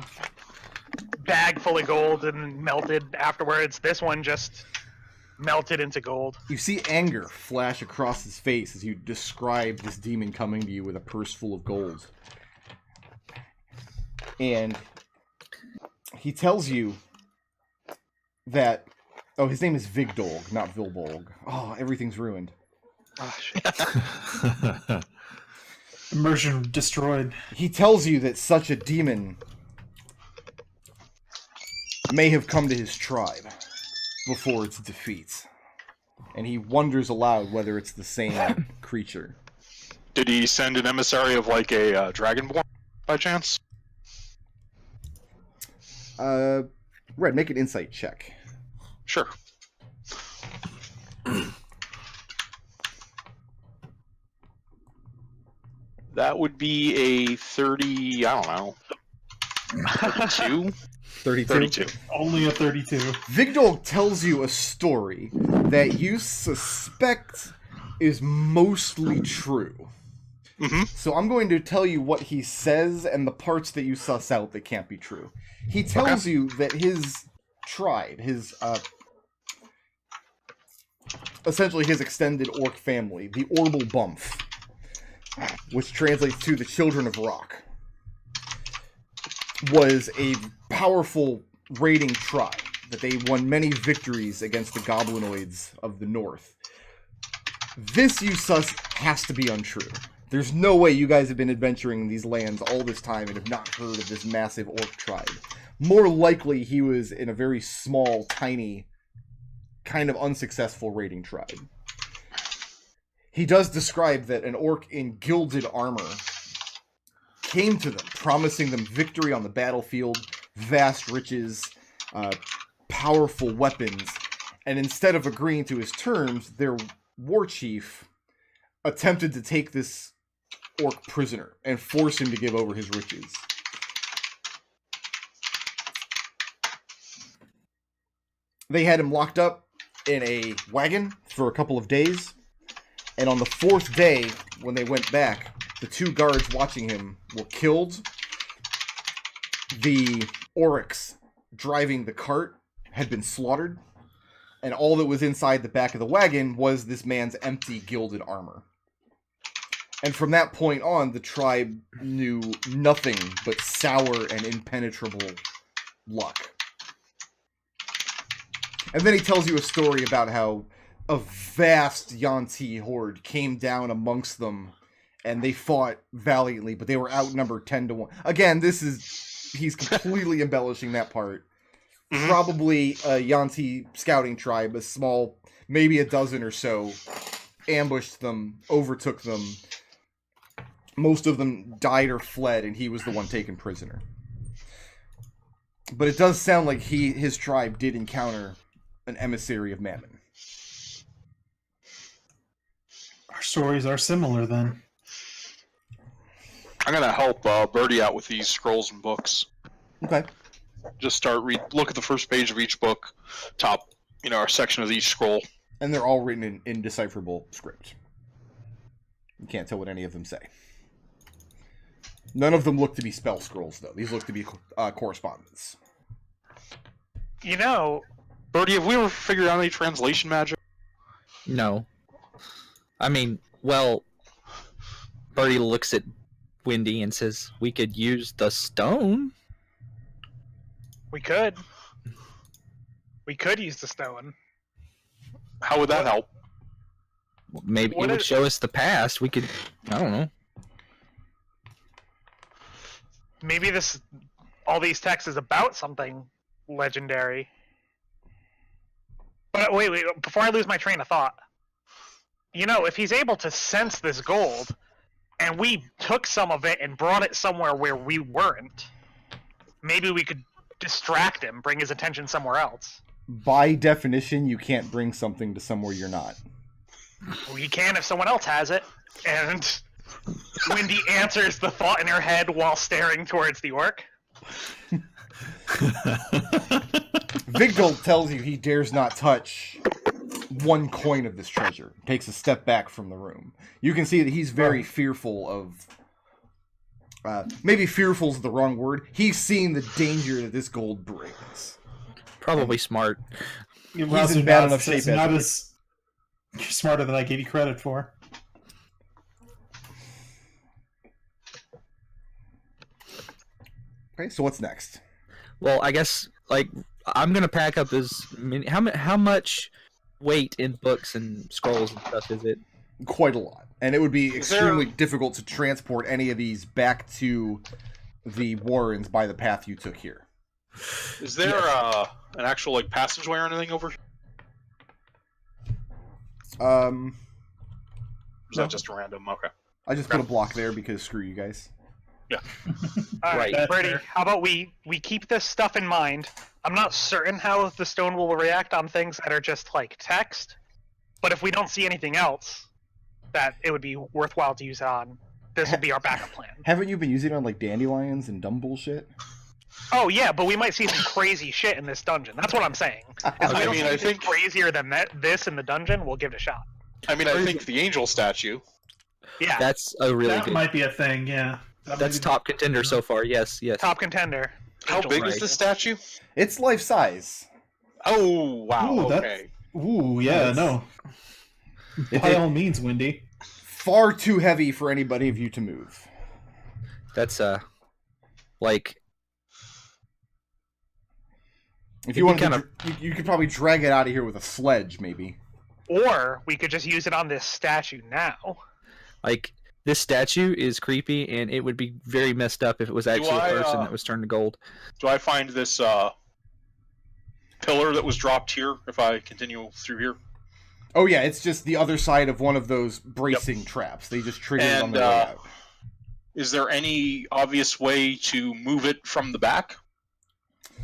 bag full of gold and melted afterwards. This one just melted into gold. You see anger flash across his face as you describe this demon coming to you with a purse full of gold. And he tells you that... Oh, his name is Vigdolg, not Vilbolg. Oh, everything's ruined. Oh, shit. Immersion destroyed. He tells you that such a demon may have come to his tribe before its defeat. And he wonders aloud whether it's the same creature. Did he send an emissary of like a Dragonborn by chance? Red, make an insight check. Sure. That would be a 30, I don't know, 32? 32. Only a 32. Vigdolg tells you a story that you suspect is mostly true. Mm-hmm. So I'm going to tell you what he says and the parts that you suss out that can't be true. He tells you that his tribe, essentially his extended orc family, the Orble Bumf, which translates to the Children of Rock, was a powerful raiding tribe, that they won many victories against the goblinoids of the north. This you sus has to be untrue. There's no way you guys have been adventuring in these lands all this time and have not heard of this massive orc tribe. More likely, he was in a very small, tiny, kind of unsuccessful raiding tribe. He does describe that an orc in gilded armor came to them, promising them victory on the battlefield, vast riches, powerful weapons, and instead of agreeing to his terms, their war chief attempted to take this orc prisoner and force him to give over his riches. They had him locked up in a wagon for a couple of days, and on the 4th day, when they went back, the 2 guards watching him were killed. The oryx driving the cart had been slaughtered, and all that was inside the back of the wagon was this man's empty gilded armor. And from that point on, the tribe knew nothing but sour and impenetrable luck. And then he tells you a story about how a vast Yuan-ti horde came down amongst them, and they fought valiantly, but they were outnumbered 10-1. Again, he's completely embellishing that part. Mm-hmm. Probably a Yuan-ti scouting tribe, a small, maybe a dozen or so, ambushed them, overtook them. Most of them died or fled, and he was the one taken prisoner. But it does sound like his tribe did encounter an emissary of Mammon. Our stories are similar then. I'm gonna help Birdie out with these scrolls and books. Okay. Just look at the first page of each book, top, our section of each scroll. And they're all written in indecipherable script. You can't tell what any of them say. None of them look to be spell scrolls, though. These look to be correspondence. Birdie, have we ever figured out any translation magic? No. I mean, well, Birdie looks at Windy and says, we could use the stone. We could. We could use the stone. How would that help? Maybe it would show us the past. We could, I don't know. Maybe all these texts is about something legendary. But wait, before I lose my train of thought. If he's able to sense this gold, and we took some of it and brought it somewhere where we weren't, maybe we could distract him, bring his attention somewhere else. By definition, you can't bring something to somewhere you're not. Well, you can if someone else has it. And Windy answers the thought in her head while staring towards the orc. McDohl tells you he dares not touch 1 coin of this treasure. Takes a step back from the room. You can see that he's very fearful of... maybe fearful is the wrong word. He's seeing the danger that this gold brings. Probably smart. He's in bad enough shape. You're smarter than I gave you credit for. Okay, so what's next? Well, I guess, I'm going to pack up as many... How much weight in books and scrolls and stuff is it? Quite a lot. And it would be extremely difficult to transport any of these back to the Warrens by the path you took here. Is there an actual passageway or anything over here? Or is that just random? Okay. I just put a block there because screw you guys. Yeah. All right, Birdie, how about we keep this stuff in mind? I'm not certain how the stone will react on things that are just text, but if we don't see anything else that it would be worthwhile to use it on, this will be our backup plan. Haven't you been using it on dandelions and dumb bullshit? Oh yeah, but we might see some crazy shit in this dungeon. That's what I'm saying. If we don't see anything crazier than this in the dungeon, we'll give it a shot. I think the angel statue. Yeah, that's a really that good... might be a thing. Yeah, that's top contender so far. Yes. Top contender. How big is the statue? It's life size. Oh wow! Ooh, okay. Yeah, no. By all means, Windy. Far too heavy for anybody of you to move. That's if you want to, you could probably drag it out of here with a sledge, maybe. Or we could just use it on this statue now. Like, this statue is creepy, and it would be very messed up if it was actually a person that was turned to gold. Do I find this pillar that was dropped here if I continue through here? Oh yeah, it's just the other side of one of those bracing traps. They just triggered it on their way out. Is there any obvious way to move it from the back?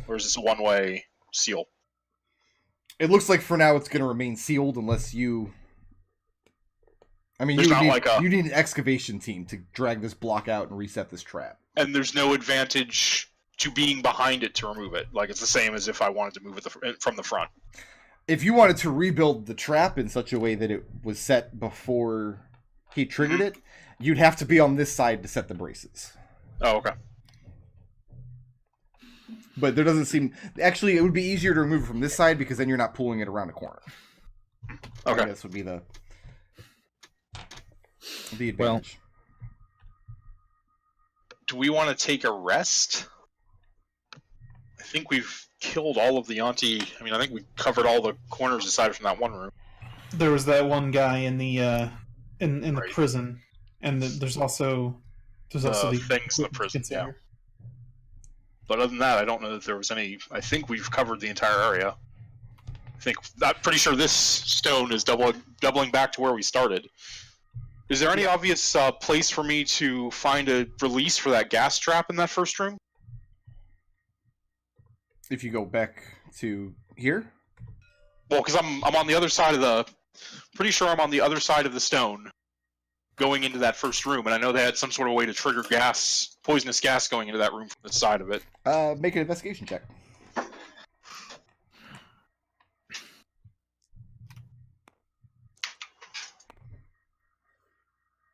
Or is this a one-way seal? It looks like for now it's going to remain sealed unless you... I mean, you need an excavation team to drag this block out and reset this trap. And there's no advantage to being behind it to remove it. Like, it's the same as if I wanted to move it from the front. If you wanted to rebuild the trap in such a way that it was set before he triggered it, you'd have to be on this side to set the braces. Oh, okay. But there doesn't seem... Actually, it would be easier to remove it from this side because then you're not pulling it around a corner. Okay. This would be the advantage. Well, do we want to take a rest? I think we've killed all of the Yuan-ti. I mean, I think we covered all the corners aside from that one room. There was that one guy in the in the Right. prison, and there's also the things in the prison. Yeah. But other than that, I don't know that there was any. I think we've covered the entire area. I'm pretty sure this stone is doubling back to where we started. Is there any obvious place for me to find a release for that gas trap in that first room? If you go back to here? Well, because I'm on the other side of the... Pretty sure I'm on the other side of the stone going into that first room, and I know they had some sort of way to trigger gas, poisonous gas going into that room from the side of it. Make an investigation check.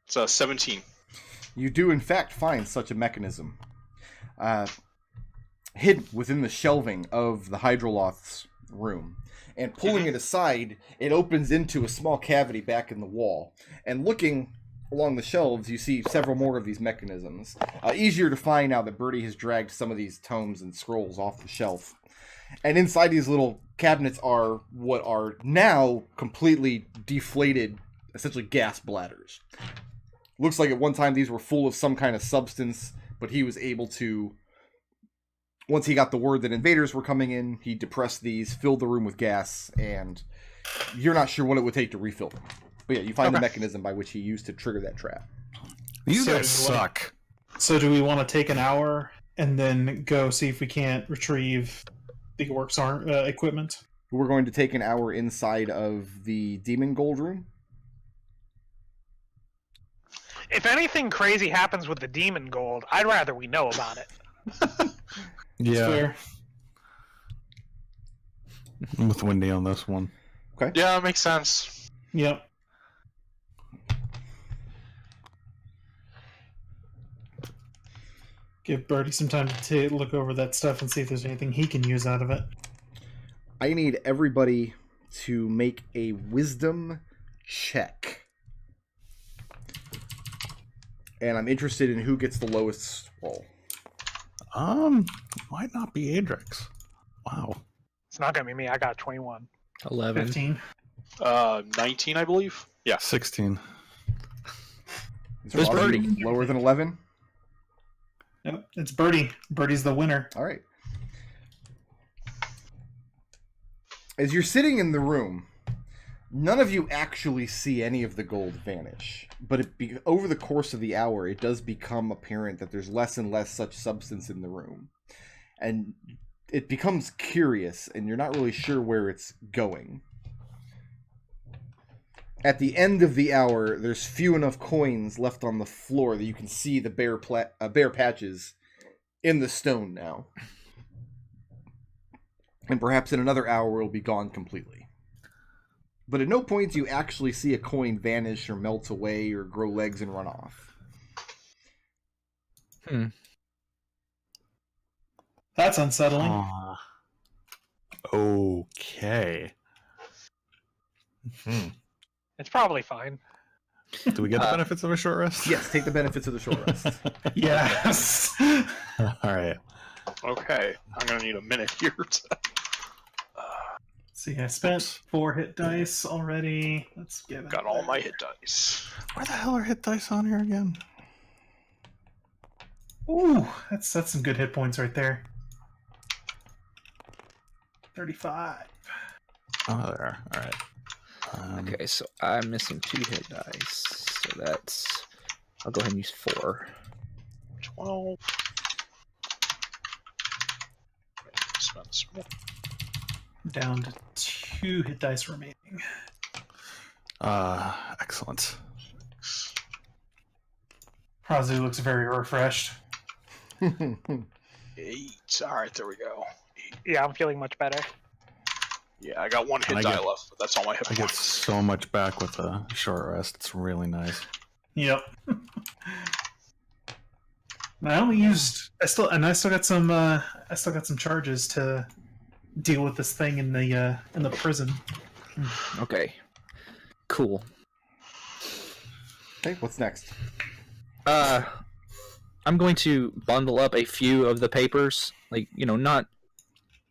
It's 17. You do, in fact, find such a mechanism. Hidden within the shelving of the Hydroloth's room. And pulling it aside, it opens into a small cavity back in the wall. And looking along the shelves, you see several more of these mechanisms. Easier to find now that Birdie has dragged some of these tomes and scrolls off the shelf. And inside these little cabinets are what are now completely deflated, essentially gas bladders. Looks like at one time these were full of some kind of substance, but he was able to... Once he got the word that invaders were coming in, he depressed these, filled the room with gas, and you're not sure what it would take to refill them. But yeah, you find the mechanism by which he used to trigger that trap. These So guys suck. So do we want to take an hour and then go see if we can't retrieve the orcs' equipment? We're going to take an hour inside of the Demon Gold room. If anything crazy happens with the demon gold, I'd rather we know about it. Yeah, Fair. I'm with Wendy on this one. Okay. Yeah, it makes sense. Yep. Give Birdie some time to look over that stuff and see if there's anything he can use out of it. I need everybody to make a wisdom check. And I'm interested in who gets the lowest roll. Might not be Adrex. Wow. It's not gonna be me. I got 21. 11. 15. 19, I believe. Yeah. 16. Is There's Raazu Birdie. lower than 11? Yep, it's Birdie. Birdie's the winner. All right. As you're sitting in the room, none of you actually see any of the gold vanish. But over the course of the hour, it does become apparent that there's less and less such substance in the room. And it becomes curious, and you're not really sure where it's going. At the end of the hour, there's few enough coins left on the floor that you can see the bare patches in the stone now. And perhaps in another hour, it'll be gone completely. But at no point do you actually see a coin vanish or melt away or grow legs and run off. That's unsettling. Okay. It's probably fine. Do we get the benefits of a short rest? Yes, take the benefits of the short rest. Yes. All right. Okay. I'm going to need a minute here. See, I spent 4 hit dice already. Let's give it. Got all my hit dice. Where the hell are hit dice on here again? Ooh, that's some good hit points right there. 35. Oh, there. All right. Okay, so I'm missing 2 hit dice. So that's. I'll go ahead and use 4. 12. Spend some more. Down to 2 hit dice remaining. Excellent. Raazu looks very refreshed. 8. All right, there we go. Yeah, I'm feeling much better. Yeah, I got 1 hit I die get- left, but that's all my hit I get points. so much back with a short rest. It's really nice. Yep. And I only used. I still got some. I still got some charges to deal with this thing in the prison. Okay. Cool. Okay, what's next? I'm going to bundle up a few of the papers, like, not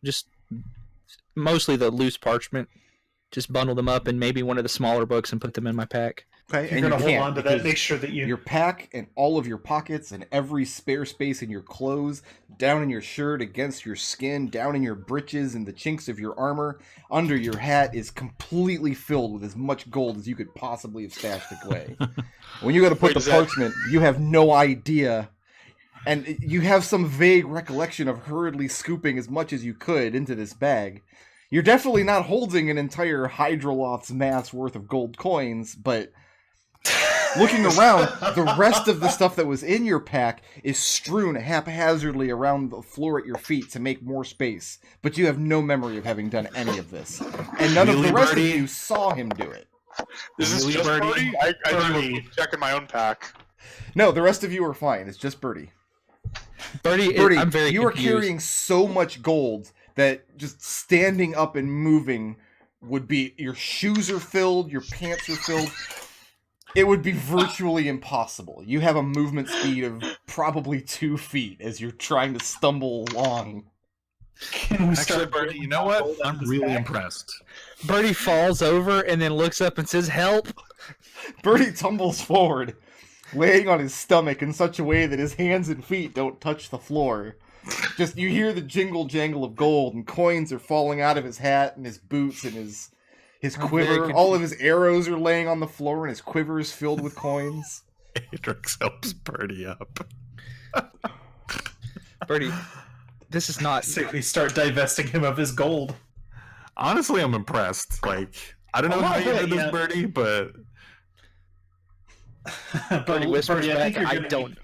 just mostly the loose parchment. Just bundle them up in maybe one of the smaller books and put them in my pack. Okay, You're and gonna you hold can't on to that. because Make sure that your pack and all of your pockets and every spare space in your clothes, down in your shirt, against your skin, down in your breeches and the chinks of your armor, under your hat is completely filled with as much gold as you could possibly have stashed away. When you go to put Wait, the is that- parchment, you have no idea. And you have some vague recollection of hurriedly scooping as much as you could into this bag. You're definitely not holding an entire Hydroloth's mass worth of gold coins, but looking around, the rest of the stuff that was in your pack is strewn haphazardly around the floor at your feet to make more space. But you have no memory of having done any of this. And none of the Really, rest Birdie? of you saw him do it. Is this Really, just Birdie? Birdie? I do Birdie. a check in my own pack. No, the rest of you are fine. It's just Birdie. Birdie, Birdie, I'm very you are confused. carrying so much gold that just standing up and moving would be... Your shoes are filled, your pants are filled. It would be virtually impossible. You have a movement speed of probably 2 feet as you're trying to stumble along. Can we Actually, start Birdie, you know what? I'm really impressed. Birdie falls over and then looks up and says, "Help!" Birdie tumbles forward, laying on his stomach in such a way that his hands and feet don't touch the floor. Just, you hear the jingle jangle of gold, and coins are falling out of his hat and his boots and his I'm quiver. very All of his arrows are laying on the floor, and his quiver is filled with coins. Adrex helps Birdie up. Birdie, this is not. So we start divesting him of his gold. Honestly, I'm impressed. Like, I don't know I'm how not you hit did this, yet. Birdie, but Birdie whispers Birdie, I back, think you're "I gonna don't.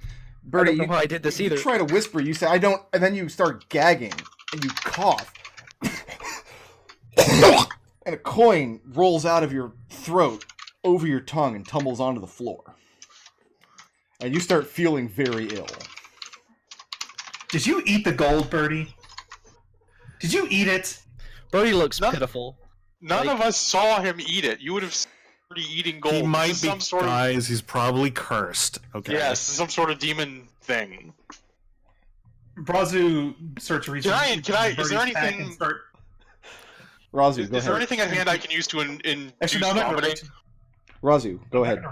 Birdie, I don't know how I did this either." You try to whisper, you say, "I don't," and then you start gagging, and you cough. And a coin rolls out of your throat over your tongue and tumbles onto the floor. And you start feeling very ill. Did you eat the gold, Birdie? Did you eat it? Birdie looks None- pitiful. None Like- of us saw him eat it. You would have seen Birdie eating gold. he This might is be. some sort of Guys, he's probably cursed. Okay. yes, some sort of demon thing. Raazu starts reaching. Can I- into is there Birdie's pack anything- and start... Razu, Is go there ahead. anything at hand I can use to induce Actually, no, I'm not going to vomiting? reach. Razu, go ahead.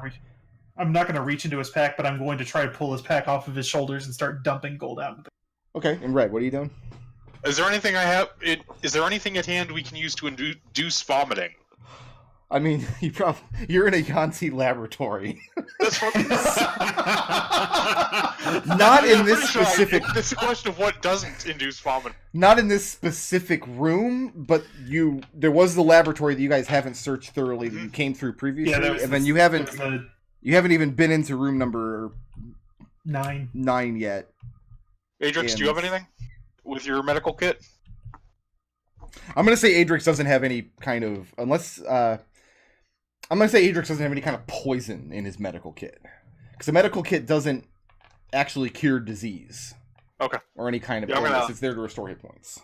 I'm not going to reach into his pack, but I'm going to try to pull his pack off of his shoulders and start dumping gold out. Okay, and Red, what are you doing? Is there anything I have? Is there anything at hand we can use to induce vomiting? I mean, you're in a Yuan-ti laboratory. That's what. Not in I'm this pretty sure specific It's a question of what doesn't induce vomiting. Not in this specific room, but there was the laboratory that you guys haven't searched thoroughly that you came through previously, and then you haven't even been into room number 9 yet. Adrex, do you have anything with your medical kit? I'm gonna say Adrex doesn't have any kind of I'm gonna say Adrex doesn't have any kind of poison in his medical kit, because the medical kit doesn't actually cure disease. Okay. Or any kind of Yeah, I'm illness. gonna- It's there to restore hit points.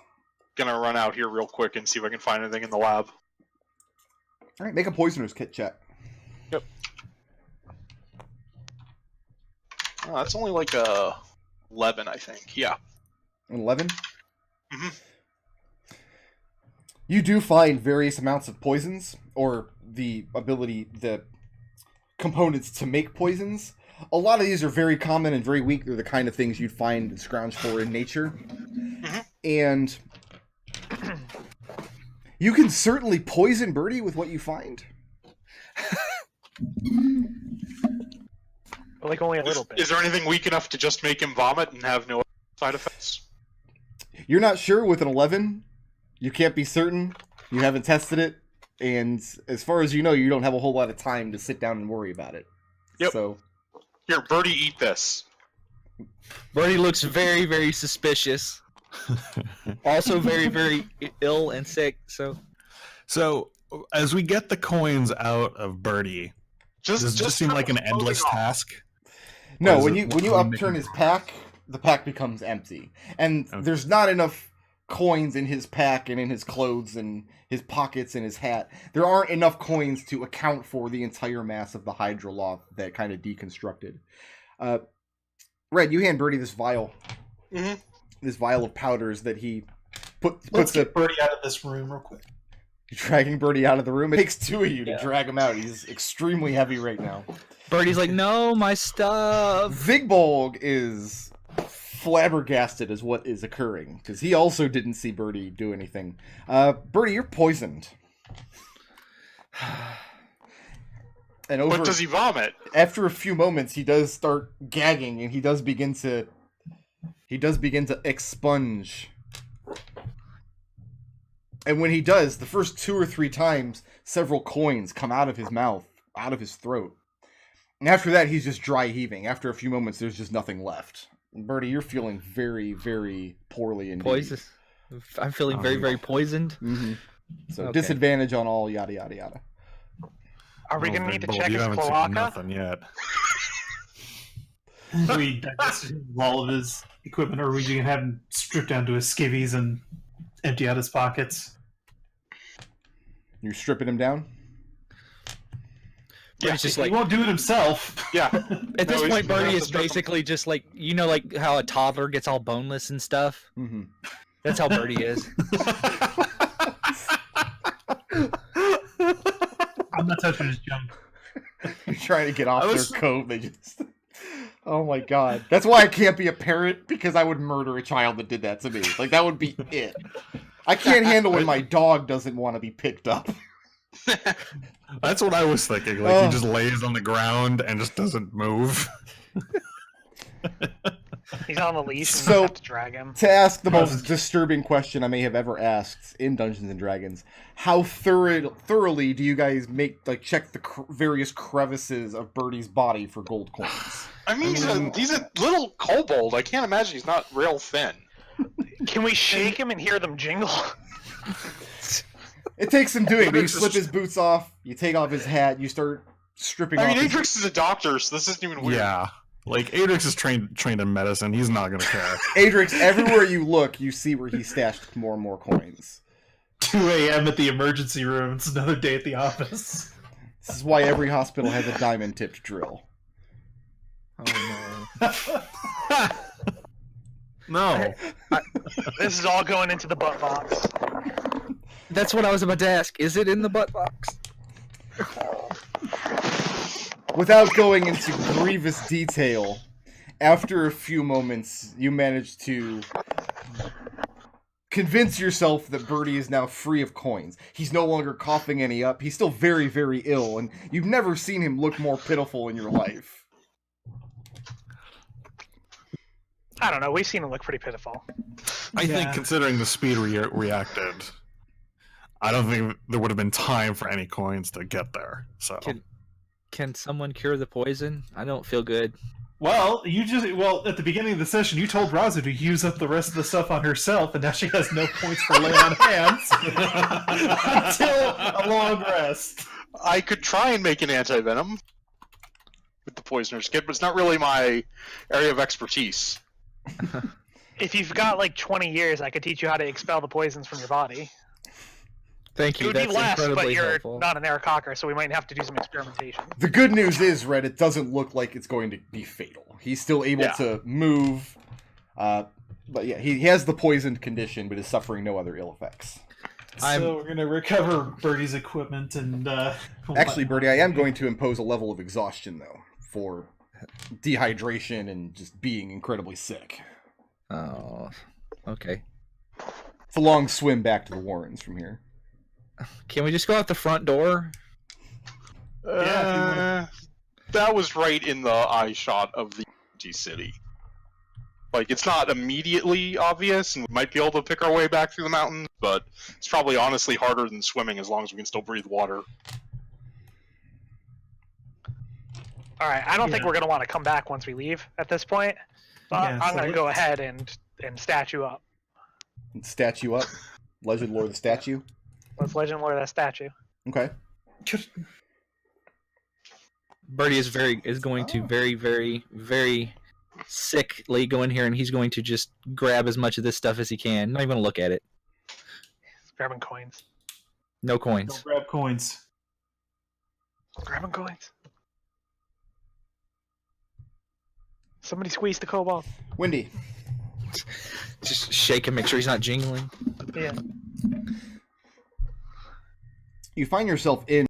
Gonna run out here real quick and see if I can find anything in the lab. All right, make a poisoner's kit check. Yep. Oh, that's only like 11, I think. Yeah. 11. Mhm. You do find various amounts of poisons, or the components to make poisons. A lot of these are very common and very weak. They're the kind of things you'd find and scrounge for in nature. Mm-hmm. And you can certainly poison Birdie with what you find. But like only a little bit. Is there anything weak enough to just make him vomit and have no side effects? You're not sure with an 11. You can't be certain. You haven't tested it. And as far as you know, you don't have a whole lot of time to sit down and worry about it. Yep. So, Here, Birdie, eat this. Birdie looks very, very suspicious. Also very, very ill and sick. So, as we get the coins out of Birdie, does it just seem like an endless task? no, Or when is you upturn his pack, the pack becomes empty. And Okay. there's not enough coins in his pack and in his clothes and his pockets and his hat. There aren't enough coins to account for the entire mass of the Hydroloth that kind of deconstructed. Red, you hand Birdie this vial. Mm-hmm. This vial of powders that he Let's puts get Birdie out of this room real quick. dragging Birdie out of the room. It takes two of you to Yeah. drag him out. He's extremely heavy right now. Birdie's like, no, my stuff. Vigbolg is flabbergasted as what is occurring because he also didn't see Birdie do anything. Birdie, you're poisoned. And But does he vomit? after a few moments, he does start gagging, and he does begin to expunge. And when he does, the first 2 or 3 times, several coins come out of his mouth, out of his throat. And after that, he's just dry heaving. After a few moments, there's just nothing left. Birdie, you're feeling very, very poorly indeed. Poison. I'm feeling very, very poisoned. Mm-hmm. So Okay. disadvantage on all yada yada yada. Are we Oh, gonna need to Big Bull, check you his haven't seen cloaca? nothing yet. We digested all of his equipment, or we can have him stripped down to his skivvies and empty out his pockets. You're stripping him down? Birdie's just He like, won't do it himself. Yeah. at this No, point, he's- Birdie he's is basically just like, you know, like how a toddler gets all boneless and stuff. Mm-hmm. That's how Birdie is. I'm not touching his junk. You're trying to get off I was- their coat. They just. Oh my god. That's why I can't be a parent, because I would murder a child that did that to me. Like, that would be it. I can't handle when my dog doesn't want to be picked up. That's what I was thinking. Like, he just lays on the ground and just doesn't move. He's on the leash and So- you have to drag him. To ask the most disturbing question I may have ever asked in Dungeons and Dragons, how thoroughly do you guys check the various crevices of Birdie's body for gold coins? I mean, he's a little kobold. I can't imagine he's not real thin. Can we shake him and hear them jingle? It takes some doing, but you Adrex is- slip his boots off, you take off his hat, you start stripping I off mean, his... Adrex is a doctor, so this isn't even weird. Yeah. Like, Adrex is trained in medicine. He's not going to care. Adrex, everywhere you look, you see where he stashed more and more coins. 2 a.m. at the emergency room. It's another day at the office. This is why every hospital has a diamond-tipped drill. Oh no. No. This is all going into the butt box. That's what I was about to ask. Is it in the butt box? Without going into grievous detail, after a few moments, you manage to convince yourself that Birdie is now free of coins. He's no longer coughing any up. He's still very, very ill, and you've never seen him look more pitiful in your life. I don't know. We've seen him look pretty pitiful. I think, Yeah. considering the speed we reacted, I don't think there would have been time for any coins to get there. So Can someone cure the poison? I don't feel good. Well, at the beginning of the session, you told Raazu to use up the rest of the stuff on herself, and now she has no points for lay on hands until a long rest. I could try and make an anti-venom with the poisoner's kit, but it's not really my area of expertise. If you've got like 20 years, I could teach you how to expel the poisons from your body. Thank It you. would be That's less, but incredibly you're helpful. not an Aarakocra, so we might have to do some experimentation. The good news is, Red, it doesn't look like it's going to be fatal. He's still able Yeah. to move, but yeah, he has the poisoned condition, but is suffering no other ill effects. So we're gonna recover Birdie's equipment and. Actually, Birdie, I am going to impose a level of exhaustion though for dehydration and just being incredibly sick. Oh, okay. It's a long swim back to the Warrens from here. Can we just go out the front door? Yeah, That was right in the eye shot of the empty city. Like, it's not immediately obvious, and we might be able to pick our way back through the mountains, but it's probably honestly harder than swimming as long as we can still breathe water. All right, I don't think we're gonna want to come back once we leave at this point. But Yeah, I'm so gonna go ahead and statue up. Statue up. Legend lore the statue. Let's legend lore that statue. Okay. Birdie is going to very, very, very sickly go in here, and he's going to just grab as much of this stuff as he can. Not even gonna look at it. He's grabbing coins. No coins. Don't grab coins. Grabbing coins. Somebody squeeze the kobold. Wendy. Just shake him, make sure he's not jingling. Yeah. You find yourself in